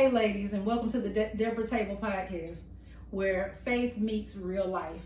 Hey, ladies, and welcome to the Deborah Table Podcast, where faith meets real life.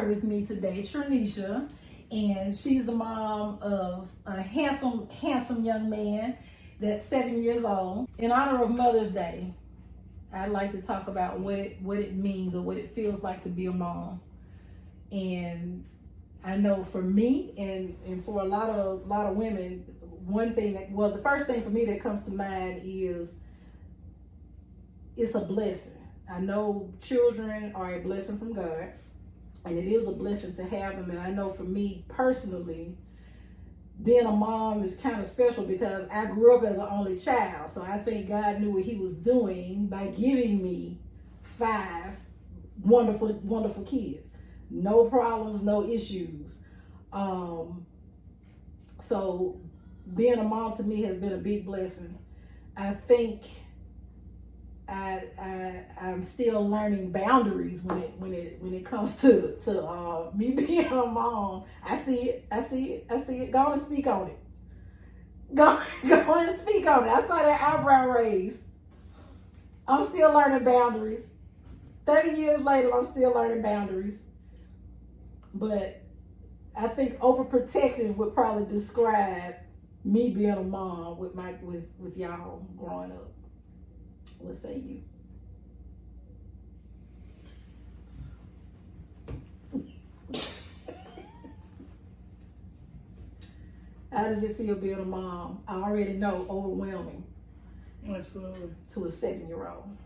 With me today, Trinisha, and she's the mom of a handsome young man that's 7 years old. In honor of Mother's Day, I'd like to talk about what it means or what it feels like to be a mom. And I know for me and for a lot of women, the first thing for me that comes to mind is it's a blessing. I know children are a blessing from God. And it is a blessing to have them. And I know for me personally, being a mom is kind of special because I grew up as an only child. So I think God knew what he was doing by giving me 5 wonderful, wonderful kids. No problems, no issues. So being a mom to me has been a big blessing. I think I'm still learning boundaries when it comes to me being a mom. I see it. Go on and speak on it. Go on and speak on it. I saw that eyebrow raise. I'm still learning boundaries. 30 years later, I'm still learning boundaries. But I think overprotective would probably describe me being a mom with y'all growing up. What say you? How does it feel being a mom? I already know, overwhelming. Absolutely. To a 7-year-old.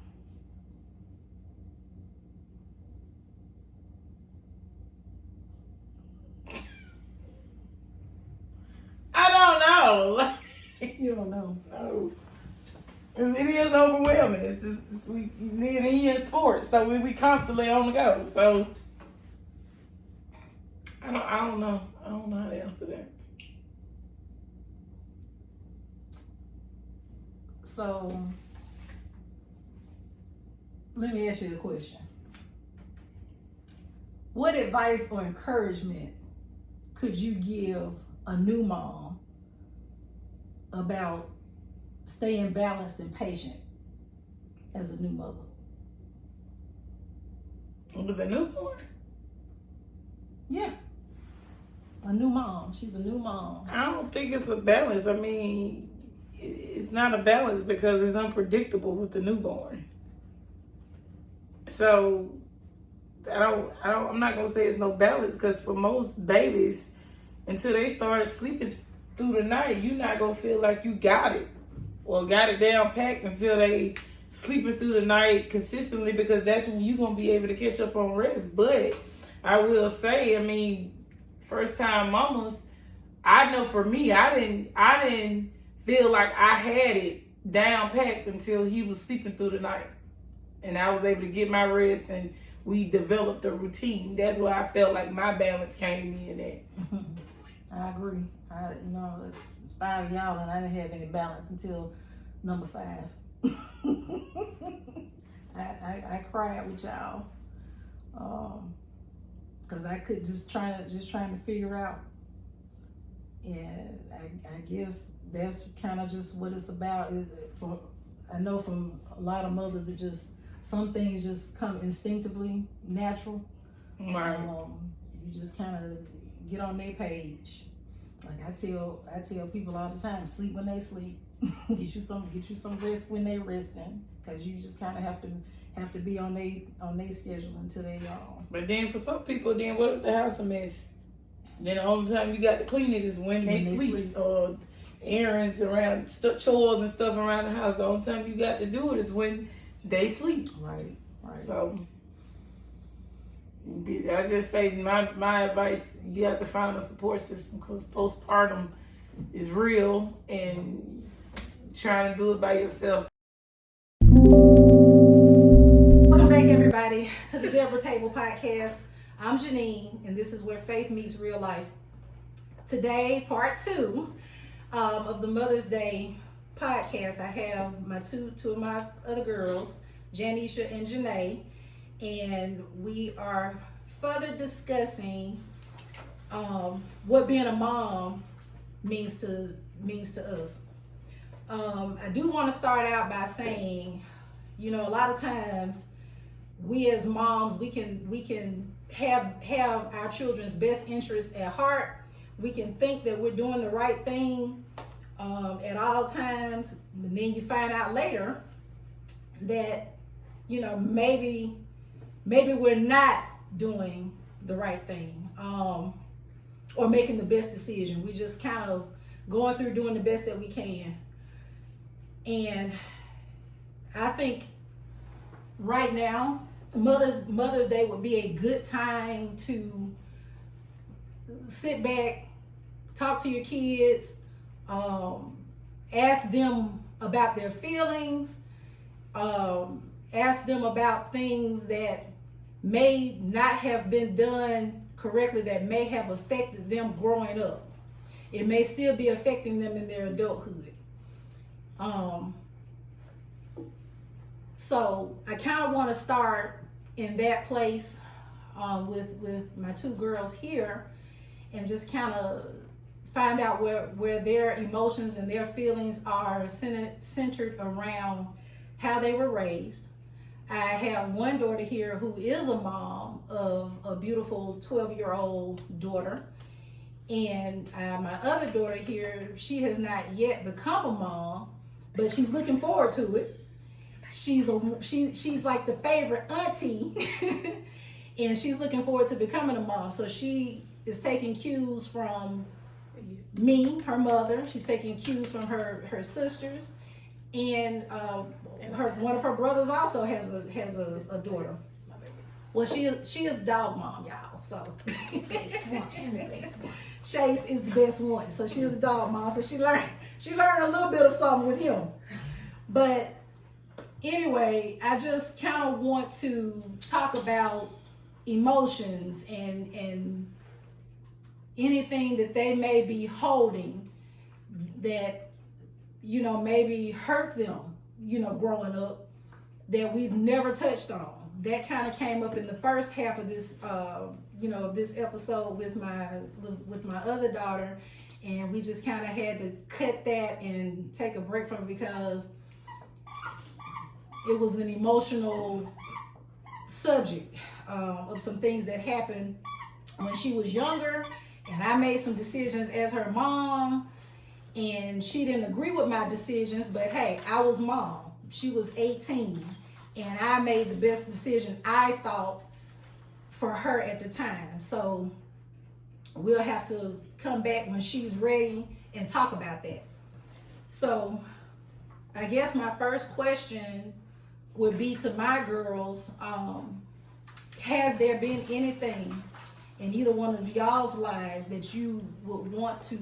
I don't know. You don't know. No. It is overwhelming. We live in sports, so we constantly on the go. So I don't know. I don't know how to answer that. So let me ask you a question. What advice or encouragement could you give a new mom about staying balanced and patient as a new mother? With a newborn? Yeah. A new mom. She's a new mom. I don't think it's a balance. I mean, it's not a balance because it's unpredictable with the newborn. So I'm not gonna say it's no balance because for most babies, until they start sleeping through the night, you're not gonna feel like you got it. Or got it down packed until they sleeping through the night consistently, because that's when you're going to be able to catch up on rest. But I will say, I mean, first time mamas, I know for me, I didn't feel like I had it down packed until he was sleeping through the night. And I was able to get my rest and we developed a routine. That's where I felt like my balance came in at. I agree. It's 5 of y'all and I didn't have any balance until number 5. I cried with y'all because I could just trying to figure out, and I guess that's kind of just what it's about. I know from a lot of mothers, it just some things just come instinctively natural. Right. You just kind of get on their page. Like I tell people all the time, sleep when they sleep. get you some rest when they resting, because you just kind of have to be on they schedule until they But then for some people, then what if the house a mess? Then the only time you got to clean it is when they sleep. Or errands around, chores and stuff around the house. The only time you got to do it is when they sleep. Right. So I just say my advice: you have to find a support system because postpartum is real, and trying to do it by yourself. Welcome back, everybody, to the Deborah Table Podcast. I'm Janine, and this is where faith meets real life. Today, part 2 of the Mother's Day podcast. I have my two of my other girls, Janisha and Janae, and we are further discussing what being a mom means to us. I do want to start out by saying, a lot of times we as moms, we can have our children's best interests at heart. We can think that we're doing the right thing at all times, and then you find out later that maybe we're not doing the right thing or making the best decision. We just kind of going through doing the best that we can. And I think right now Mother's Day would be a good time to sit back, talk to your kids, ask them about their feelings, ask them about things that may not have been done correctly, that may have affected them growing up. It may still be affecting them in their adulthood. So I kind of want to start in that place with my two girls here, and just kind of find out where their emotions and their feelings are centered around how they were raised. I have one daughter here who is a mom of a beautiful 12-year-old daughter. And my other daughter here, she has not yet become a mom, but she's looking forward to it. She's like the favorite auntie, and she's looking forward to becoming a mom. So she is taking cues from me, her mother. She's taking cues from her sisters, and one of her brothers also has a daughter. Well, she is dog mom, y'all. So Chase is the best one. So she is a dog mom. So she learned a little bit of something with him. But anyway, I just kind of want to talk about emotions and anything that they may be holding that maybe hurt them growing up, that we've never touched on. That kind of came up in the first half of this this episode with my other daughter, and we just kind of had to cut that and take a break from it because it was an emotional subject of some things that happened when she was younger, and I made some decisions as her mom, and she didn't agree with my decisions, but hey, I was mom. She was 18, and I made the best decision I thought for her at the time. So we'll have to come back when she's ready and talk about that. So I guess my first question would be to my girls, has there been anything in either one of y'all's lives that you would want to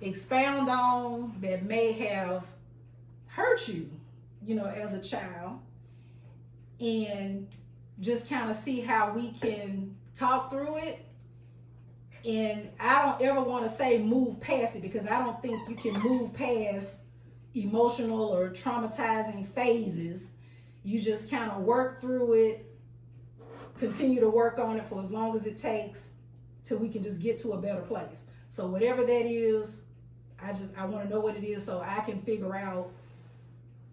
expound on that may have hurt you, as a child, and just kind of see how we can talk through it? And I don't ever want to say move past it, because I don't think you can move past emotional or traumatizing phases. You just kind of work through it, continue to work on it for as long as it takes till we can just get to a better place. So whatever that is, I want to know what it is so I can figure out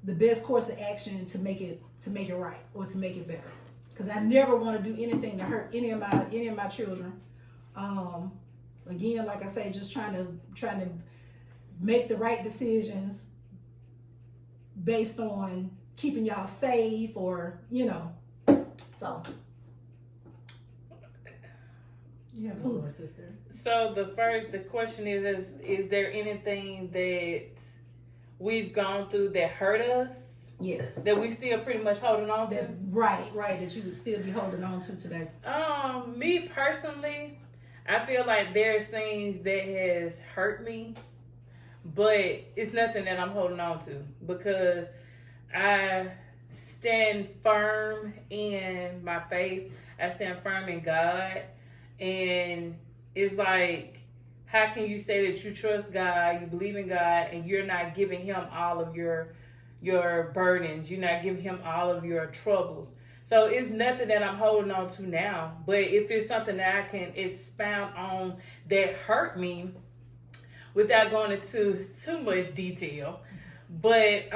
the best course of action to make it right or to make it better. Because I never want to do anything to hurt any of my children. Again, like I say, just trying to make the right decisions based on keeping y'all safe, or so. You have one more, sister. So the question is there anything that we've gone through that hurt us? Yes. that we still pretty much holding on to. Right, that you would still be holding on to today. Me personally, I feel like there's things that has hurt me, but it's nothing that I'm holding on to because I stand firm in my faith. I stand firm in God, and it's like, how can you say that you trust God, you believe in God, and you're not giving Him all of your burdens, you're not giving Him all of your troubles? So it's nothing that I'm holding on to now. But if it's something that I can expound on that hurt me, without going into too much detail, but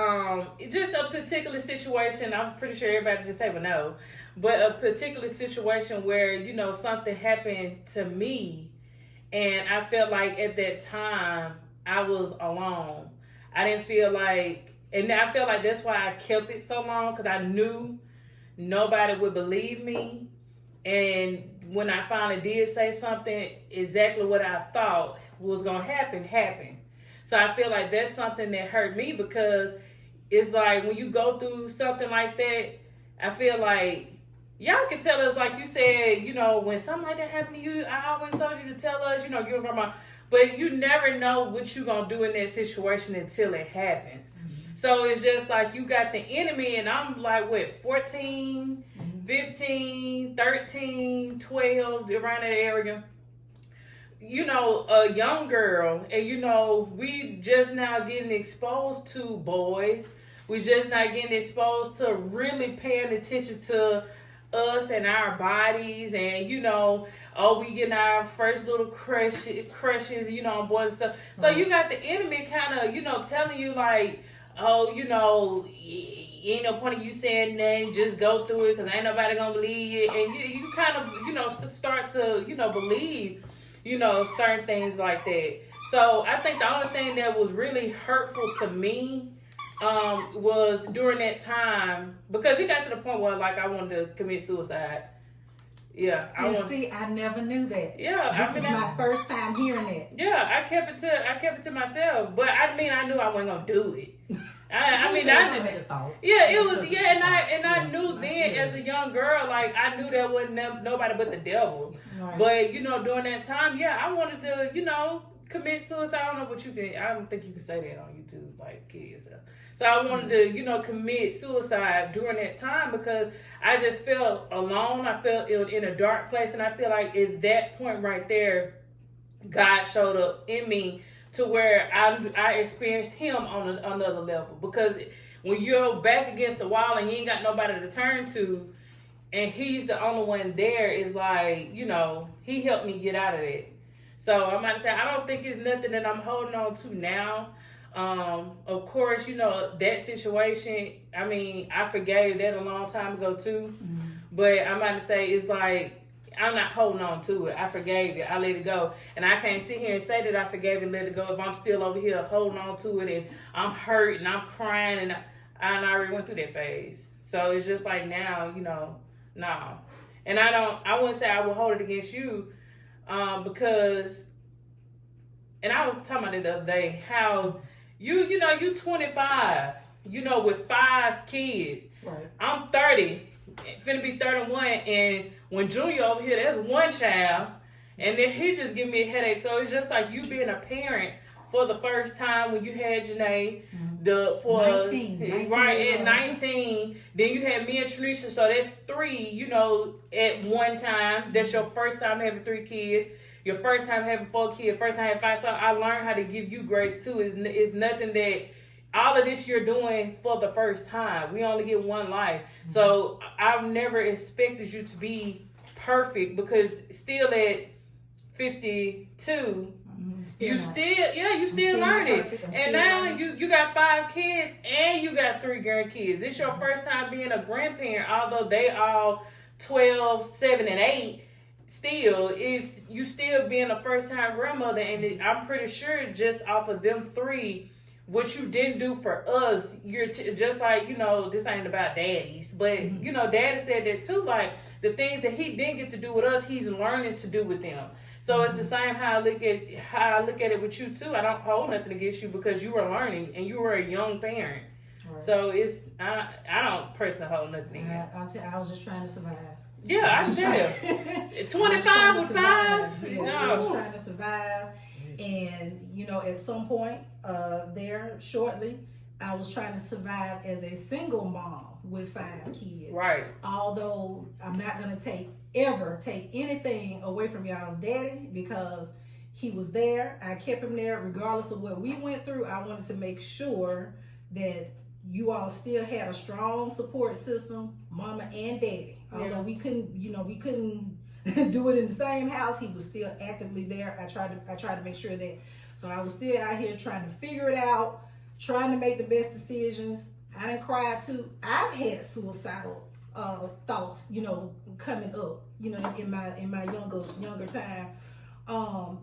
just a particular situation, I'm pretty sure everybody just say, well, no, but a particular situation where, you know, something happened to me, and I felt like at that time I was alone. I didn't feel like, and I felt like that's why I kept it so long, because I knew nobody would believe me. And when I finally did say something, exactly what I thought was going to happen, happened. So I feel like that's something that hurt me, because it's like when you go through something like that, I feel like y'all can tell us, like you said, you know, when something like that happened to you, I always told you to tell us, you know, you're grandma, but you never know what you're going to do in that situation until it happens. So it's just like you got the enemy, and I'm like, what, 14, 15, 13, 12, around that area. You know, a young girl, and you know, we just now getting exposed to boys. We just not getting exposed to really paying attention to us and our bodies, and you know, we getting our first little crushes, you know, on boys and stuff. So you got the enemy kind of, you know, telling you like, oh, you know, ain't no point of you saying nothing, just go through it, because ain't nobody gonna believe you. And you kind of, you know, start to, you know, believe, you know, certain things like that. So I think the only thing that was really hurtful to me was during that time, because it got to the point where like I wanted to commit suicide. Yeah, I never knew that. Yeah, this is my first time hearing it. Yeah, I kept it to myself, but I mean, I knew I wasn't gonna do it. I mean, I did. Yeah, it was. Yeah, and I knew then as a young girl, like I knew there wasn't nobody but the devil. Right. But you know, during that time, yeah, I wanted to, you know, commit suicide. I don't know what you can. I don't think you can say that on YouTube, like kill yourself. So I wanted to, you know, commit suicide during that time because I just felt alone. I felt in a dark place, and I feel like at that point right there, God showed up in me to where I experienced Him on another level. Because when you're back against the wall and you ain't got nobody to turn to, and He's the only one there, is like, you know, He helped me get out of that. So I'm about to say, I don't think it's nothing that I'm holding on to now. Of course, you know, that situation, I mean, I forgave that a long time ago too. Mm-hmm. But I'm about to say, it's like, I'm not holding on to it. I forgave it. I let it go. And I can't sit here and say that I forgave it and let it go if I'm still over here holding on to it and I'm hurt and I'm crying, and I already went through that phase. So it's just like now, you know, no. And I wouldn't say I would hold it against you, because, and I was talking about it the other day, how you know, you 25, you know, with 5 kids. Right. I'm 30, finna be 31, and when Junior over here, that's 1 child, and then he just give me a headache. So it's just like you being a parent for the first time when you had Janae, 19 right at 19. Then you had me and Tanisha, so that's 3, you know, at one time. That's your first time having 3 kids. Your first time having 4 kids, first time having 5. So I learned how to give you grace too. It's nothing that all of this you're doing for the first time. We only get one life. Mm-hmm. So I've never expected you to be perfect, because still at 52, you still learning. And now you got 5 kids and you got 3 grandkids. This your first time being a grandparent, although they all 12, 7, and 8. Still, is you still being a first time grandmother, and I'm pretty sure just off of them 3, what you didn't do for us, you're just like, you know, this ain't about daddies, but you know, Daddy said that too, like the things that he didn't get to do with us, he's learning to do with them. So it's the same how I look at it with you too. I don't hold nothing against you because you were learning and you were a young parent. Right. So it's I don't personally hold nothing in. I was just trying to survive. Yeah, I can tell. 25 with 5? Yes, I was No. trying to survive. And, you know, at some point there shortly, I was trying to survive as a single mom with 5 kids. Right. Although I'm not going to ever take anything away from y'all's daddy, because he was there. I kept him there regardless of what we went through. I wanted to make sure that you all still had a strong support system, mama and daddy. Although we couldn't do it in the same house, he was still actively there. I tried to make sure that. So I was still out here trying to figure it out, trying to make the best decisions. I didn't cry too. I've had suicidal thoughts, you know, coming up, you know, in my younger time,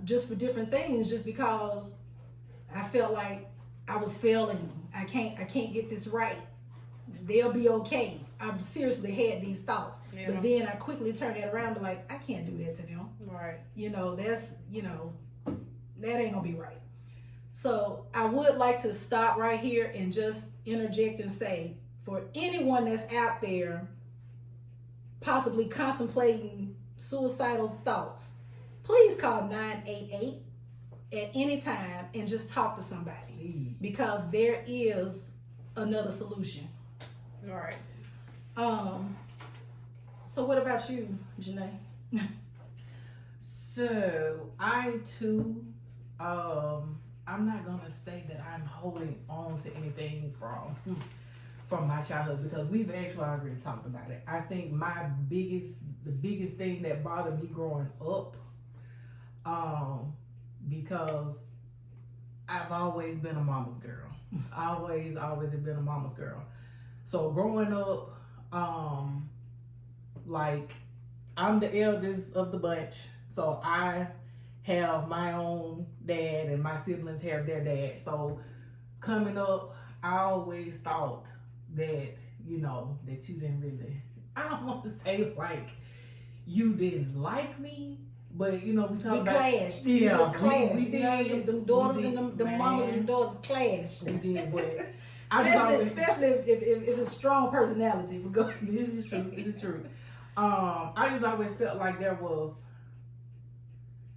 just for different things, just because I felt like I was failing. I can't get this right. They'll be okay. I seriously had these thoughts, but then I quickly turned it around to like, I can't do that to them. Right. You know, that's, you know, that ain't gonna be right. So I would like to stop right here and just interject and say, for anyone that's out there possibly contemplating suicidal thoughts, please call 988 at any time and just talk to somebody, because there is another solution. All right. So what about you, Janae? So I too, I'm not gonna say that I'm holding on to anything from my childhood, because we've actually already talked about it. I think the biggest thing that bothered me growing up, because I've always been a mama's girl. always have been a mama's girl. So growing up, like, I'm the eldest of the bunch, so I have my own dad and my siblings have their dad. So coming up, I always thought that, you know, that you didn't really, I don't want to say like you didn't like me, but you know, we clashed. Yeah, we just clashed. we did. The daughters and the mamas and the daughters clashed. We did, but especially if it's strong personality. We go. This is true. This is true. I just always felt like there was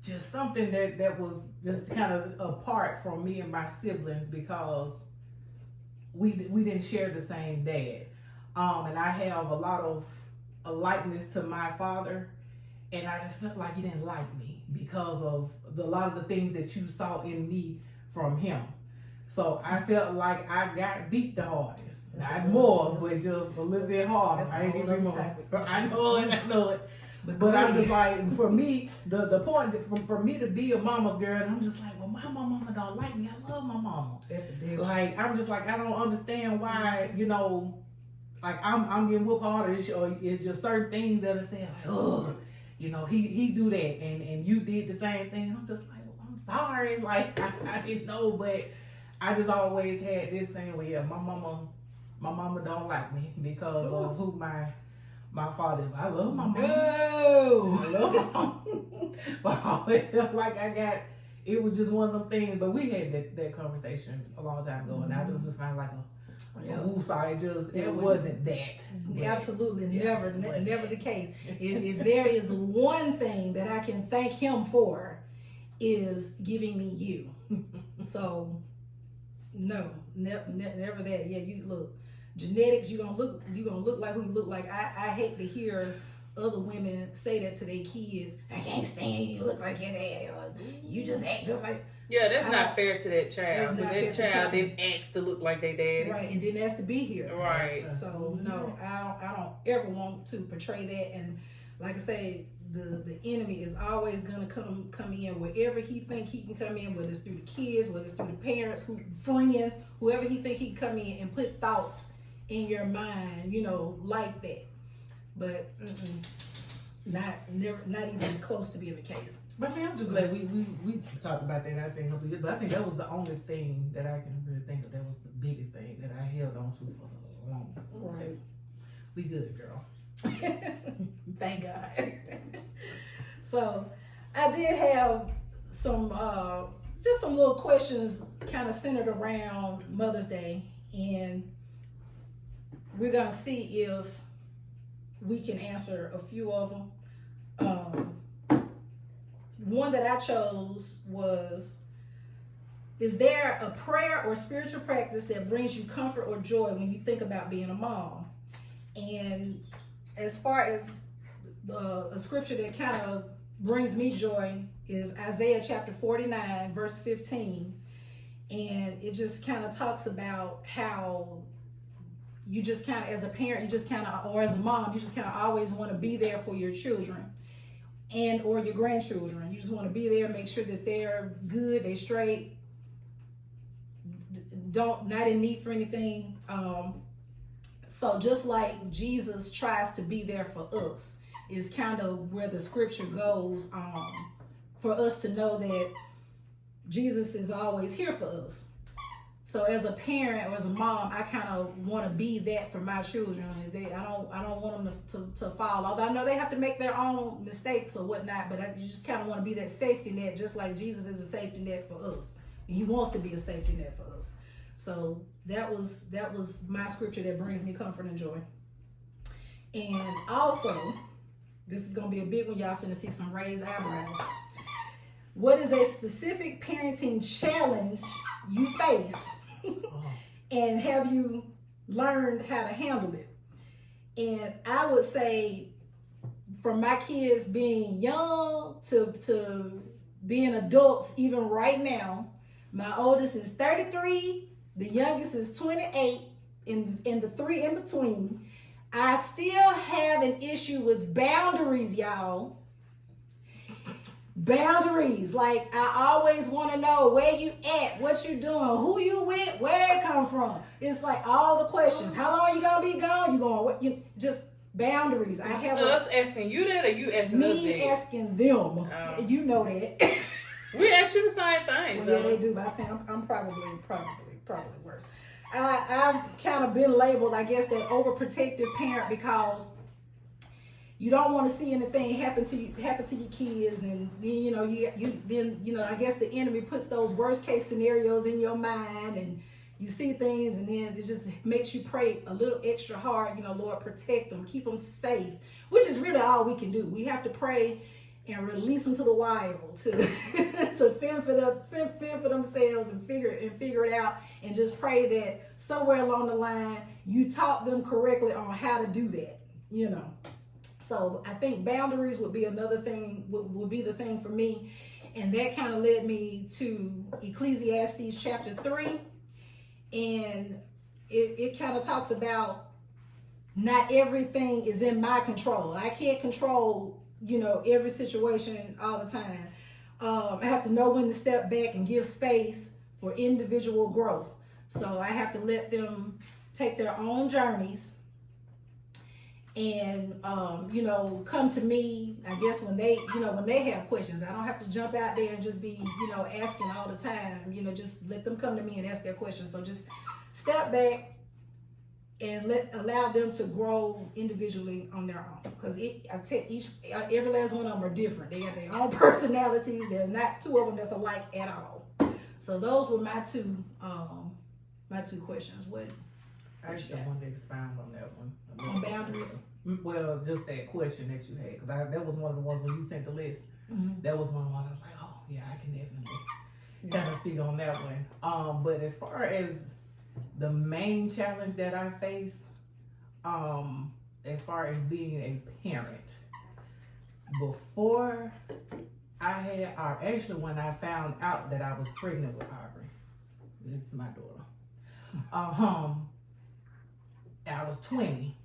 just something that was just kind of apart from me and my siblings, because we didn't share the same dad. And I have a lot of a likeness to my father, and I just felt like he didn't like me because of a lot of the things that you saw in me from him. So I felt like I got beat the hardest. Not more, but just a little bit harder. I ain't even more. I know it. But I'm just like, for me, the point for me to be a mama's girl, and I'm just like, well, my mama don't like me. I love my mama. That's the deal. Like, I'm just like, I don't understand why, you know, like I'm getting whooped harder. It's just certain things that I say, like, oh, you know, he do that, and you did the same thing. And I'm just like, well, I'm sorry. Like, I didn't know, but I just always had this thing where, yeah, my mama don't like me because of who my father is. I love my mama. No. I love my mama. But I always felt like it was just one of them things. But we had that conversation a long time ago, and I was kind of like a woosah. It wasn't that. Absolutely, Yeah. never the case. If there is one thing that I can thank him for, is giving me you. So, no, never that. Yeah, you look, genetics. You gonna look like who you look like. I hate to hear other women say that to their kids. I can't stand you look like your dad, or you just act just like. Yeah, that's not fair to that child. That's not That fair to child children. didn't ask to look like their daddy. Right, and didn't ask to be here. Right. So no, I don't ever want to portray that. And like I say, the enemy is always gonna come in wherever he think he can come in, whether it's through the kids, whether it's through the parents, friends, whoever he think he can come in and put thoughts in your mind, you know, like that. But not even close to being the case. But I'm just glad we talked about that. I think, but I think that was the only thing that I can really think of. That was the biggest thing that I held on to for the longest. Right. We good, girl. Thank God. So I did have some just some little questions kind of centered around Mother's Day, and we're gonna see if we can answer a few of them. One that I chose was, is there a prayer or spiritual practice that brings you comfort or joy when you think about being a mom? And as far as a scripture that kind of brings me joy is Isaiah chapter 49, verse 15. And it just kind of talks about how you just kind of, as a parent, you just kind of, or as a mom, you just kind of always want to be there for your children and or your grandchildren. You just want to be there, make sure that they're good, they're straight, not in need for anything. So just like Jesus tries to be there for us, is kind of where the scripture goes, for us to know that Jesus is always here for us. So as a parent or as a mom, I kind of want to be that for my children. I don't want them to fall. Although I know they have to make their own mistakes or whatnot, but you just kind of want to be that safety net, just like Jesus is a safety net for us. He wants to be a safety net for us. So that was my scripture that brings me comfort and joy. And also, this is gonna be a big one. Y'all finna see some raised eyebrows. What is a specific parenting challenge you face? And have you learned how to handle it? And I would say, from my kids being young to being adults, even right now, my oldest is 33, the youngest is 28, and the three in between, I still have an issue with boundaries, y'all. Boundaries. Like, I always want to know where you at, what you doing, who you with, where they come from. It's like all the questions. How long you gonna be gone? You going? What? You just boundaries. I have us asking you that, or you asking us me that? asking them. You know that. We ask you the same thing. Well, yeah, they do, but I think I'm probably worse. I've kind of been labeled, I guess, that overprotective parent because you don't want to see anything happen to your kids, and I guess the enemy puts those worst case scenarios in your mind, and you see things, and then it just makes you pray a little extra hard. Lord, protect them, keep them safe, which is really all we can do. We have to pray and release them to the wild to fend for themselves and figure it out, and just pray that somewhere along the line you taught them correctly on how to do that. So I think boundaries would be another thing, would be the thing for me. And that kind of led me to Ecclesiastes chapter 3. And it kind of talks about not everything is in my control. I can't control, every situation all the time. I have to know when to step back and give space for individual growth. So I have to let them take their own journeys and come to me, I guess, when they have questions. I don't have to jump out there and just be asking all the time. Just let them come to me and ask their questions. So just step back and allow them to grow individually on their own, because every last one of them are different. They got their own personalities. There's not two of them that's alike at all. So those were my two questions. What I just wanted to expound on that one. on boundaries? Well, just that question that you had, because that was one of the ones when you sent the list. Mm-hmm. That was one of the ones I was like, oh yeah, I can definitely kind of speak on that one. But as far as the main challenge that I face, as far as being a parent, before I had, or actually when I found out that I was pregnant with Aubrey, this is my daughter. I was 20,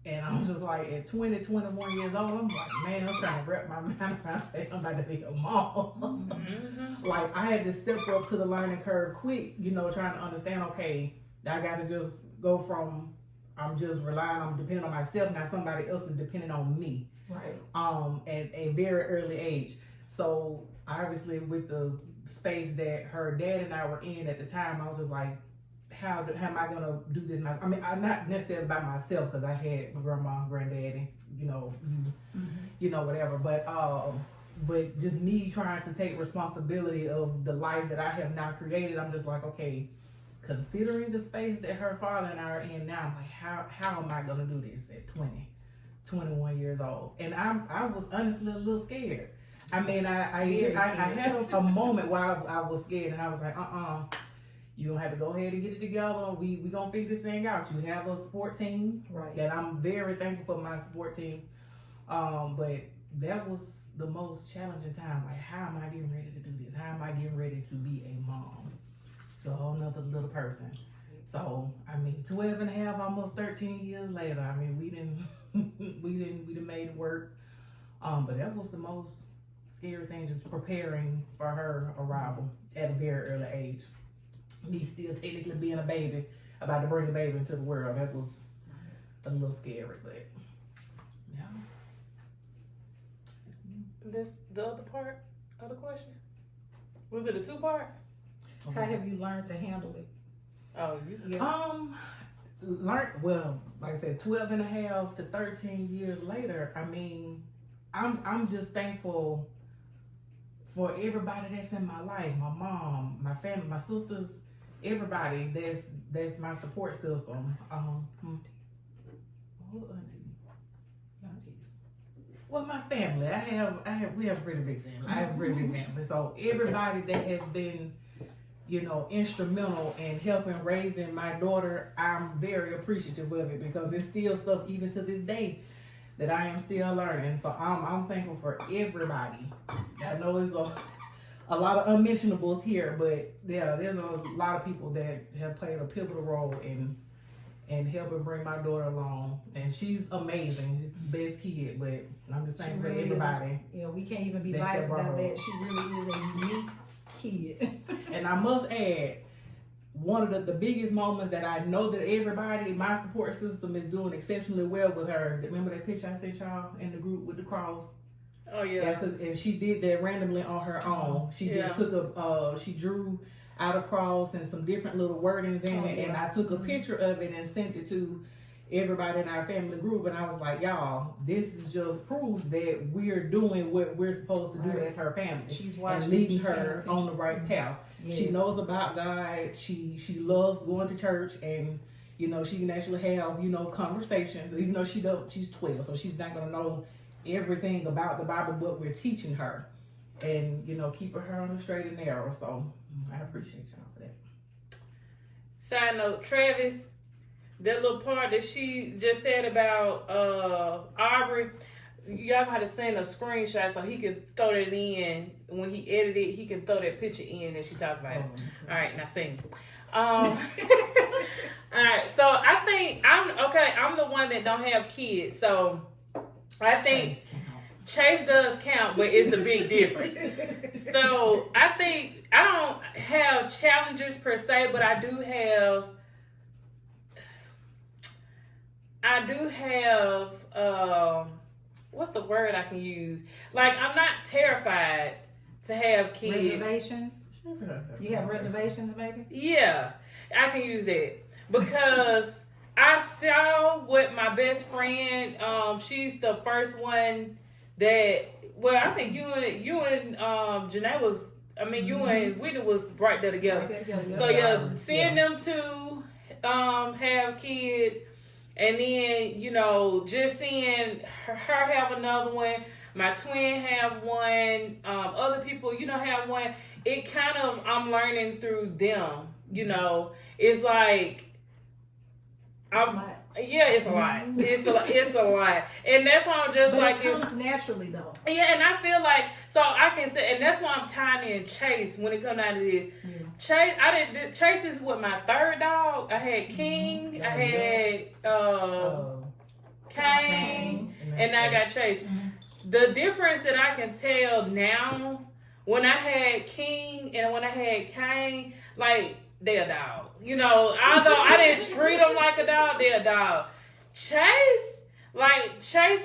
and I'm just like, at 20, 21 years old, I'm like, man, I'm trying to wrap my mind around it. I'm about to be a mom. Mm-hmm. Like, I had to step up to the learning curve quick, trying to understand, okay, I got to just go from, I'm just relying on, depending on myself, now somebody else is depending on me. Right. At a very early age. So, obviously, with the space that her dad and I were in at the time, I was just like, how am I gonna do this? I mean, I'm not necessarily by myself, because I had my grandma and granddaddy, whatever. But just me trying to take responsibility of the life that I have now created. I'm just like, okay, considering the space that her father and I are in now, I'm like, how am I gonna do this at 20, 21 years old? And I was honestly a little scared. I mean, I had a moment where I was scared, and I was like, you gonna have to go ahead and get it together. We gonna figure this thing out. You have a support team, Right. that I'm very thankful for my support team. But that was the most challenging time. Like, how am I getting ready to do this? How am I getting ready to be a mom to a whole nother little person? So, I mean, 12 and a half, almost 13 years later, I mean, we didn't made it work. But that was the most scary thing, just preparing for her arrival at a very early age. Me still technically being a baby, about to bring a baby into the world. That was a little scary, but yeah. This the other part of the question? Was it a 2-part? How have you learned to handle it? Oh, you Well, like I said, 12 and a half to 13 years later, I mean, I'm just thankful for everybody that's in my life, my mom, my family, my sisters, everybody that's my support system. Well, my family. We have a pretty big family. I have a pretty big family. So everybody that has been, instrumental in helping raising my daughter, I'm very appreciative of it, because there's still stuff even to this day that I am still learning. So I'm thankful for everybody. I know there's a lot of unmentionables here, but yeah, there's a lot of people that have played a pivotal role in helping bring my daughter along. And she's amazing. She's the best kid, but I'm just thankful She really for everybody. Yeah, we can't even be That's biased the about problem. that. She really is a unique kid. And I must add, one of the biggest moments that I know that everybody, my support system, is doing exceptionally well with her. Remember that picture I sent y'all in the group with the cross? Oh yeah. And she did that randomly on her own. She just took she drew out a cross and some different little wordings in it, and I took a picture of it and sent it to everybody in our family group, and I was like, y'all, this is just proof that we're doing what we're supposed to do as her family. She's watching, and leading she's paying her attention. on the right path. Yes. She knows about God. She loves going to church, and she can actually have conversations. Even though she's 12, so she's not gonna know everything about the Bible, but we're teaching her, and keeping her on the straight and narrow. So I appreciate y'all for that. Side note, Travis, that little part that she just said about Aubrey, y'all gotta send a screenshot so he can throw that in. When he edited, he can throw that picture in that she talked about it. All right, now sing. All right, so I think I'm the one that don't have kids, so I think Chase does count, but it's a big difference. So I think I don't have challenges per se, but I do have what's the word I can use? Like, I'm not terrified to have kids. Reservations? You have reservations, maybe? Yeah, I can use that because I saw what my best friend, she's the first one that, well, I think you and Janae was, you and Whitney was right there together. So yeah, seeing them two have kids, and then just seeing her have another one, my twin have one, other people have one. It kind of, I'm learning through them. It's like it's a lot. It's a lot, and that's why I'm just but it comes naturally though. Yeah, and I feel like, so I can say, and that's why I'm tying in Chase when it comes down to this. Yeah. Chase is what, my third dog. I had King, I had Kane, and now I got Chase. The difference that I can tell now, when I had King and when I had Kane, like, they're a dog. Although I didn't treat them like a dog, they're a dog. Chase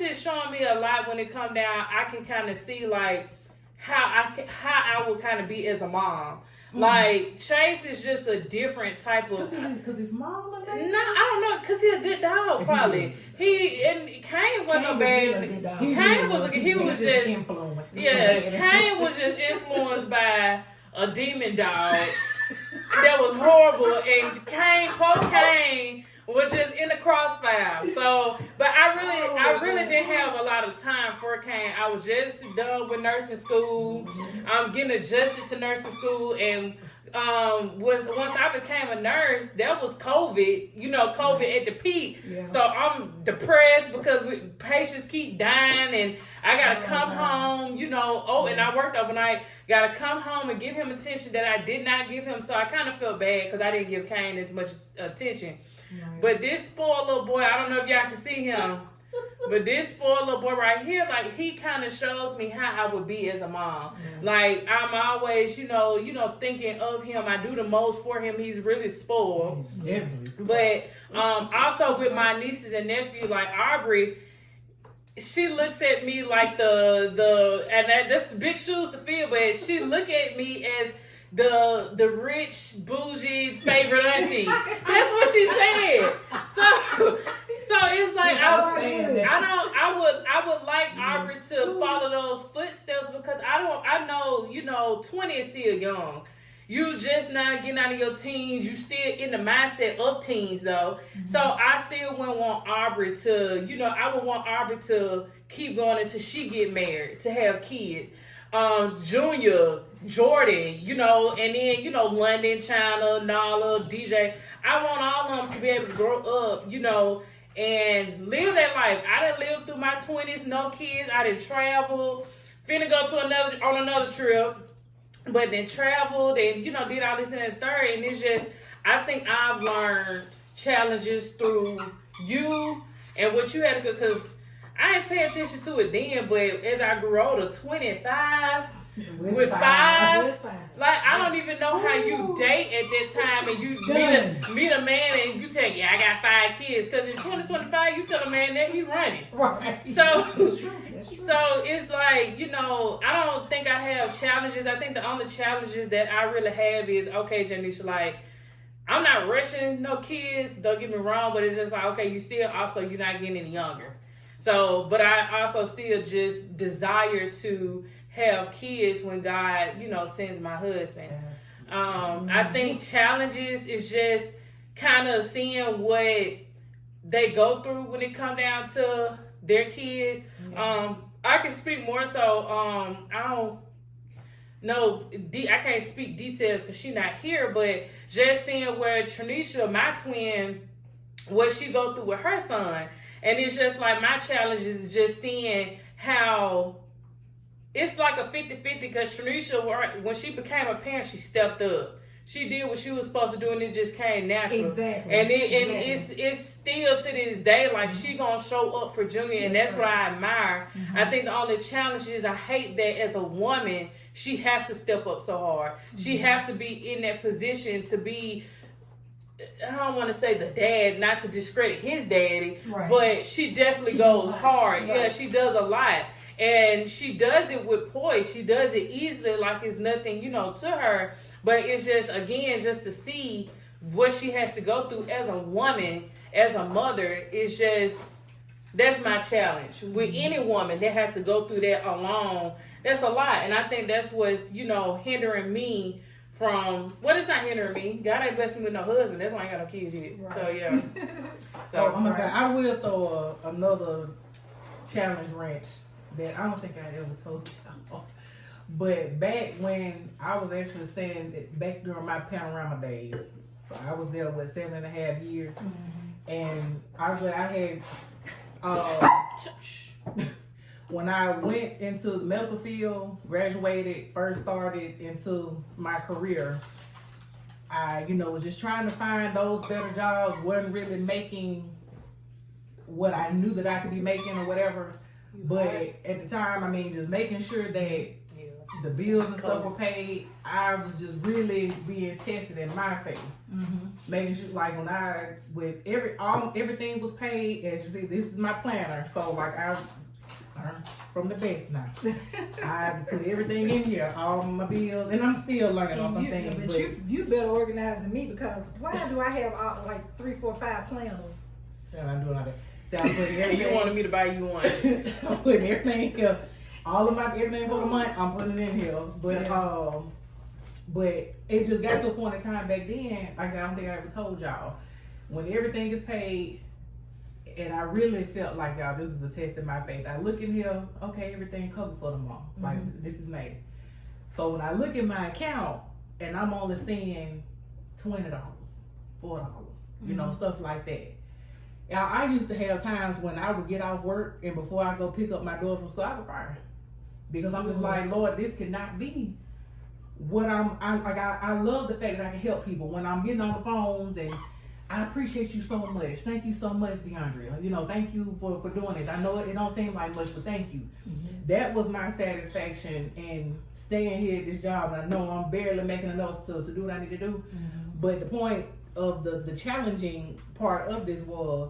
is showing me a lot when it come down. I can kind of see, like, how I would kind of be as a mom. Like, Chase is just a different type of... Because he's small? No, I don't know. Because he's a good dog, probably. Kane wasn't a bad... Kane was just influenced. Yeah, Kane was just influenced by a demon dog. that was horrible, and cocaine was just in the crossfire. So, but I really didn't have a lot of time for Kane. I was just done with nursing school. I'm getting adjusted to nursing school, and once I became a nurse, that was COVID. You know, COVID at the peak. Yeah. So I'm depressed because patients keep dying, and I gotta come home. You know, and I worked overnight. Gotta come home and give him attention that I did not give him. So I kind of felt bad because I didn't give Kane as much attention. Right. But this spoiled little boy, I don't know if y'all can see him, but this spoiled little boy right here, like, he kind of shows me how I would be as a mom. Yeah. Like, I'm always, you know, thinking of him. I do the most for him. He's really spoiled. Yeah. But also with my nieces and nephew, like Aubrey, she looks at me like that's big shoes to fill, but she look at me as the rich, bougie favorite auntie. That's what she said. So it's like I would like Aubrey to follow those footsteps because I know, you know, 20 is still young. You just not getting out of your teens. You still in the mindset of teens though. Mm-hmm. So I still wouldn't want Aubrey to, you know, I would want Aubrey to keep going until she get married, to have kids. Junior, Jordan, you know, and then, you know, London, China, Nala, DJ. I want all of them to be able to grow up, you know, and live that life. I done lived through my 20s, no kids. I done traveled, finna go to another trip, but then traveled and, you know, did all this and the third. And it's just, I think I've learned challenges through you and what you had to go, because I ain't pay attention to it then, but as I grew older, 25, with five, like, I don't even know how you date at that time and you meet a man and you tell, I got 5 kids, because in 2025, you tell a man that he's running. Right. So, that's true. So it's like, you know, I don't think I have challenges. I think the only challenges that I really have is, okay, Janisha, like, I'm not rushing no kids, don't get me wrong, but it's just like, okay, you're not getting any younger. So, but I also still just desire to have kids when God, you know, sends my husband. I think challenges is just kind of seeing what they go through when it come down to their kids. I can speak more so, I don't know, I can't speak details because she's not here, but just seeing where Tranisha, my twin, what she go through with her son. And it's just like my challenge is just seeing how it's like a 50-50 because Tranisha, when she became a parent, she stepped up. She did what she was supposed to do and it just came natural. Exactly. And it's still to this day, like she gonna show up for Junior and that's what I admire. Mm-hmm. I think the only challenge is I hate that as a woman, she has to step up so hard. Mm-hmm. She has to be in that position to be, I don't want to say the dad, not to discredit his daddy, but she definitely goes hard. Right. Yeah, she does a lot. And she does it with poise. She does it easily like it's nothing, you know, to her. But it's just, again, just to see what she has to go through as a woman, as a mother, it's just, that's my challenge. With any woman that has to go through that alone, that's a lot. And I think that's what's, you know, hindering me from, it's not hindering me. God ain't blessed me with no husband. That's why I ain't got no kids yet. Right. So, yeah. So, I'm gonna say, I will throw another challenge wrench that I don't think I ever told y'all. But back when I was actually staying, back during my Panorama days, so I was there, 7.5 years. Mm-hmm. And I had, when I went into the medical field, graduated, first started into my career, I, you know, was just trying to find those better jobs, wasn't really making what I knew that I could be making or whatever. But at the time, I mean, just making sure that the bills and stuff were paid, I was just really being tested in my faith. Mm-hmm. Making sure, like, when everything was paid, as you see, this is my planner. So, like, I learned from the best now. I put everything in here, all my bills, and I'm still learning on some things. But you better organize than me, because why do I have like 3, 4, 5 planners? And I'm doing all that. So I'm putting everything. You wanted me to buy you one. I'm putting everything here. All of my everything for the month, I'm putting it in here. But But it just got to a point in time back then, like I don't think I ever told y'all, when everything is paid, and I really felt like, y'all, this is a test of my faith. I look in here, okay, everything covered for the month. Like, this is May. So when I look at my account, and I'm only seeing $20, $4, you know, stuff like that. Now, I used to have times when I would get off work, and before I go pick up my daughter from school, I would cry. Because I'm just like, Lord, this cannot be what I love the fact that I can help people when I'm getting on the phones, and I appreciate you so much. Thank you so much, DeAndre. You know, thank you for doing this. I know it don't seem like much, but thank you. That was my satisfaction in staying here at this job. And I know I'm barely making enough to do what I need to do. But the point of the challenging part of this was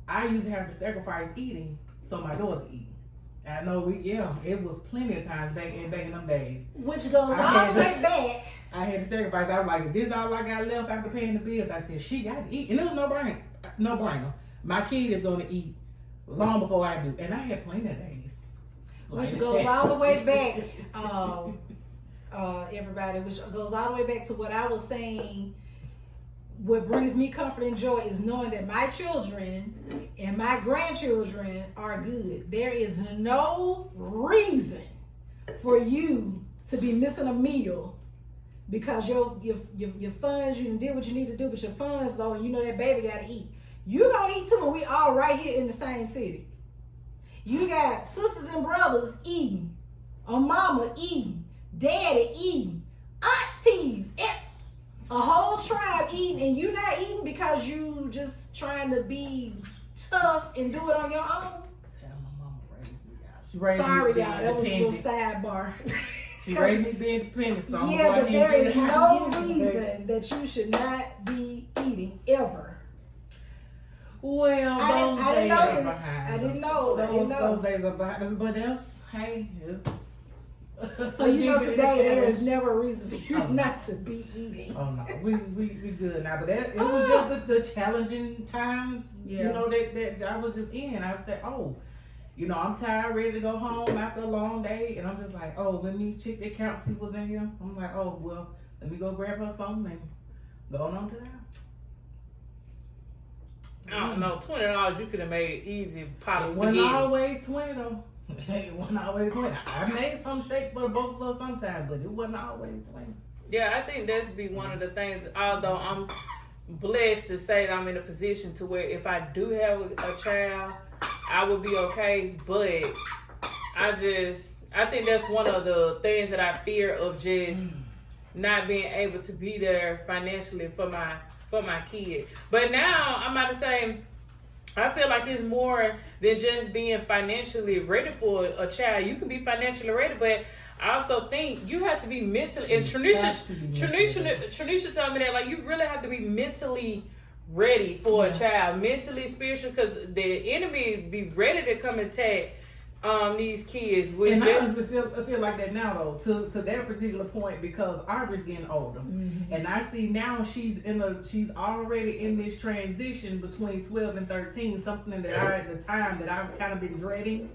I used to have to sacrifice eating so my daughter could eat. I know it was plenty of times back in them days. Which goes all the way back. I had to sacrifice. I was like, if this is all I got left after paying the bills, I said, she got to eat. And it was no brainer. My kid is going to eat long before I do. And I had plenty of days. Which goes all the way back, everybody, which goes all the way back to what I was saying. What brings me comfort and joy is knowing that my children and my grandchildren are good. There is no reason for you to be missing a meal because your funds, you did what you need to do, but your funds though, and you know that baby gotta eat. You gonna eat too, and we all right here in the same city. You got sisters and brothers eating, a mama eating, daddy eating, aunties, a whole tribe eating, and you not eating because you just trying to be tough and do it on your own. Sorry, y'all. That was a little sidebar. She raised me being independent. So yeah, but there is no reason that you should not be eating ever. Well, I didn't know this. I didn't know. Those days are behind us, but that's, hey. So you know today there is never a reason for you not to be eating. Oh no, we good now. But it was just the challenging times, you know, that I was just in. I said, you know, I'm tired, ready to go home after a long day, and I'm just like, let me check the account, see what's in here. I'm like, well, let me go grab her something and go on to that. I don't know, $20 you could have made easy pot of It spaghetti. wasn't always 20 though. It wasn't always 20. I made some shake for both of us sometimes, but it wasn't always 20. Yeah, I think that's be one of the things. Although I'm blessed to say that I'm in a position to where if I do have a child, I would be okay. But I think that's one of the things that I fear of just not being able to be there financially for my kid. But now I'm about to say, I feel like it's more than just being financially ready for a child. You can be financially ready, but I also think you have to be mentally. And Tranisha told me that, like, you really have to be mentally ready for a child, mentally, spiritually, because the enemy be ready to come attack these kids. And I feel like that now though, to that particular point, because Aubrey's getting older, and I see now she's already in this transition between 12 and 13, something that at the time that I've kind of been dreading,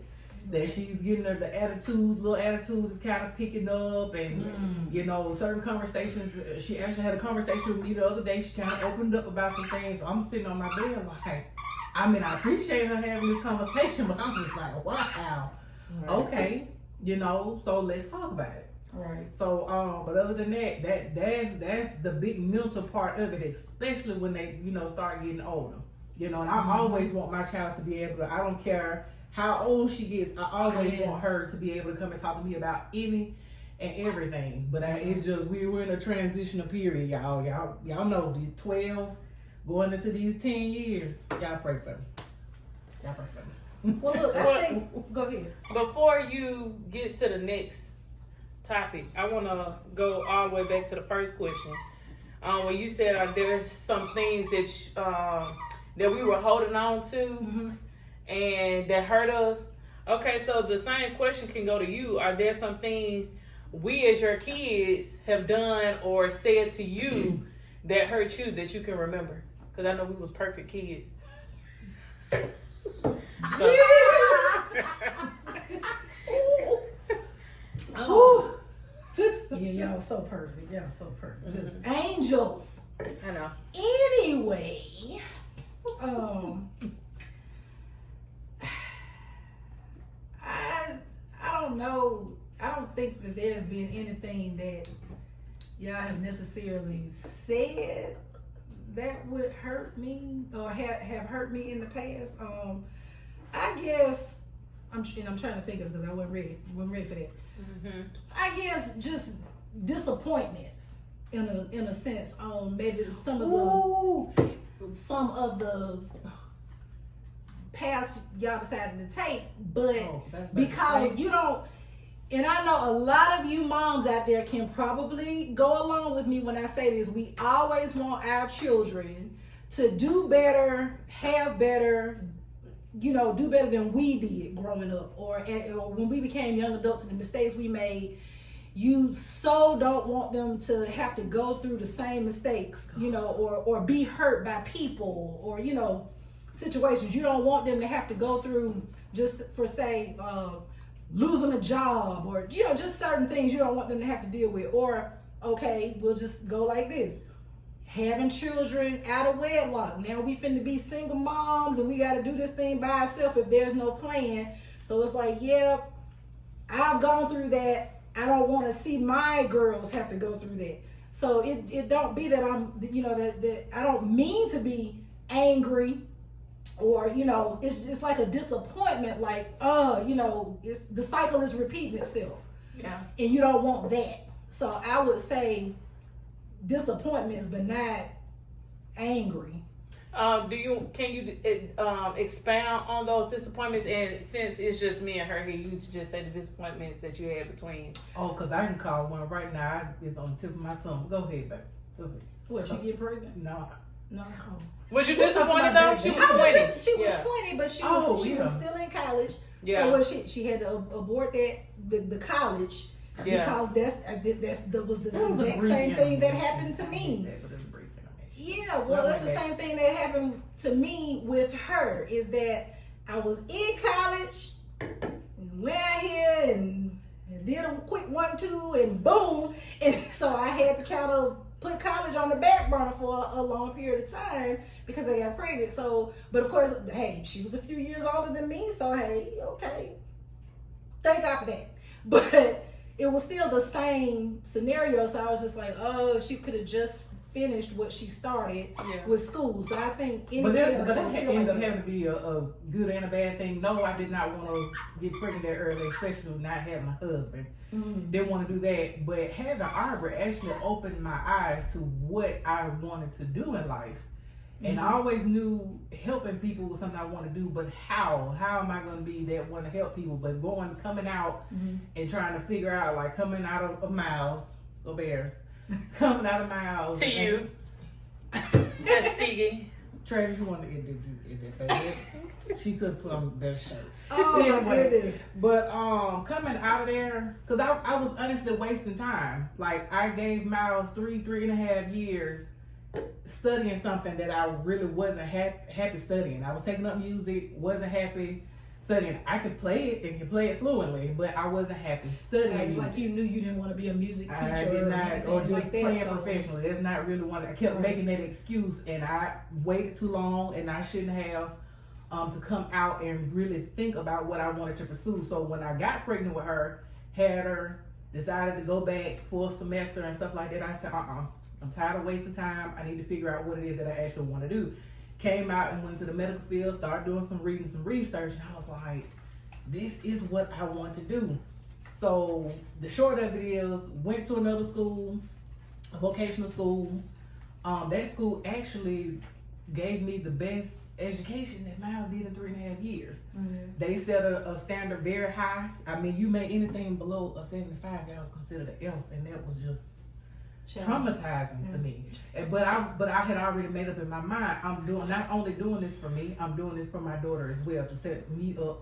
that she's getting her little attitudes is kind of picking up, and you know, certain conversations. She actually had a conversation with me the other day. She kind of opened up about some things. So I'm sitting on my bed like, I mean, I appreciate her having this conversation, but I'm just like, wow, okay, you know, so let's talk about it. Right. So, but other than that's the big mental part of it, especially when they, you know, start getting older. You know, and I always want my child to be able to, I don't care how old she gets, I always want her to be able to come and talk to me about any and everything. But it's just, we're in a transitional period, y'all know these 12 going into these 10 years. Y'all pray for me. Well, look, I think, go ahead. Before you get to the next topic, I want to go all the way back to the first question. When you said, are there some things that that we were holding on to and that hurt us? Okay, so the same question can go to you. Are there some things we as your kids have done or said to you that hurt you that you can remember? Because I know we was perfect kids. So. Yeah, y'all Y'all so perfect. Y'all so perfect. Just angels. I know. Anyway, I don't know. I don't think that there's been anything that y'all have necessarily said that would hurt me or have hurt me in the past. I guess I'm trying to think of it because I wasn't ready for that. Mm-hmm. I guess just disappointments in a sense on maybe some of the paths y'all decided to take, but because you don't. And I know a lot of you moms out there can probably go along with me when I say this. We always want our children to do better, have better, do better than we did growing up, or when we became young adults and the mistakes we made. You so don't want them to have to go through the same mistakes, or be hurt by people, or, situations. You don't want them to have to go through just for, say, losing a job, or just certain things you don't want them to have to deal with. Or okay, we'll just go like this: having children out of wedlock. Now we finna be single moms and we got to do this thing by ourselves if there's no plan. So it's like, yeah, I've gone through that. I don't want to see my girls have to go through that. So it don't be that I'm that I don't mean to be angry, or it's just like a disappointment, like it's the cycle is repeating itself. Yeah. And you don't want that. So I would say disappointments, but not angry. Can you expound on those disappointments? And since it's just me and her here, you just say the disappointments that you had between. Oh, because I can call one right now. It's on the tip of my tongue. Go ahead, baby. Go ahead. What, you get pregnant? No. Was you disappointed though? She was 20. She was 20, but she was still in college. Yeah. So what she had to abort the college because that was the exact same thing that happened to me. Yeah, well, that's the same thing that happened to me with her, is that I was in college, went out here and did a quick 1-2 and boom. And so I had to kind of put college on the back burner for a long period of time because I got pregnant. So, but of course, hey, she was a few years older than me. So, hey, okay. Thank God for that. But it was still the same scenario. So I was just like, oh, she could have just finished what she started with school. So I think but that ended up having to be a good and a bad thing. No, I did not want to get pregnant that early, especially with not having a husband. Didn't want to do that. But having Arbor actually opened my eyes to what I wanted to do in life. And I always knew helping people was something I want to do, but how am I going to be that one to help people? But coming out and trying to figure out, like coming out of Miles, go Bears, coming out of Miles. To you. That's Stiggy. Travis, you want to get that? She could put on a better shirt. Oh my goodness. But coming out of there, because I was honestly wasting time. Like I gave Miles 3.5 years studying something that I really wasn't happy studying. I was taking up music, wasn't happy studying. I could play it and could play it fluently, but I wasn't happy studying. It's like you knew you didn't want to be a music teacher. I did not, or just like playing professionally. That's not really one. I kept making that excuse, and I waited too long, and I shouldn't have to come out and really think about what I wanted to pursue. So when I got pregnant with her, had her, decided to go back for a semester and stuff like that, I said, I'm tired of wasting time. I need to figure out what it is that I actually want to do. Came out and went to the medical field, started doing some reading, some research, and I was like, this is what I want to do. So the short of it is, went to another school, a vocational school. That school actually gave me the best education that Miles did in 3.5 years. They set a standard very high. I mean, you made anything below a 75, that was considered an F, and that was just traumatizing to me. But I had already made up in my mind, I'm not only doing this for me, I'm doing this for my daughter as well, to set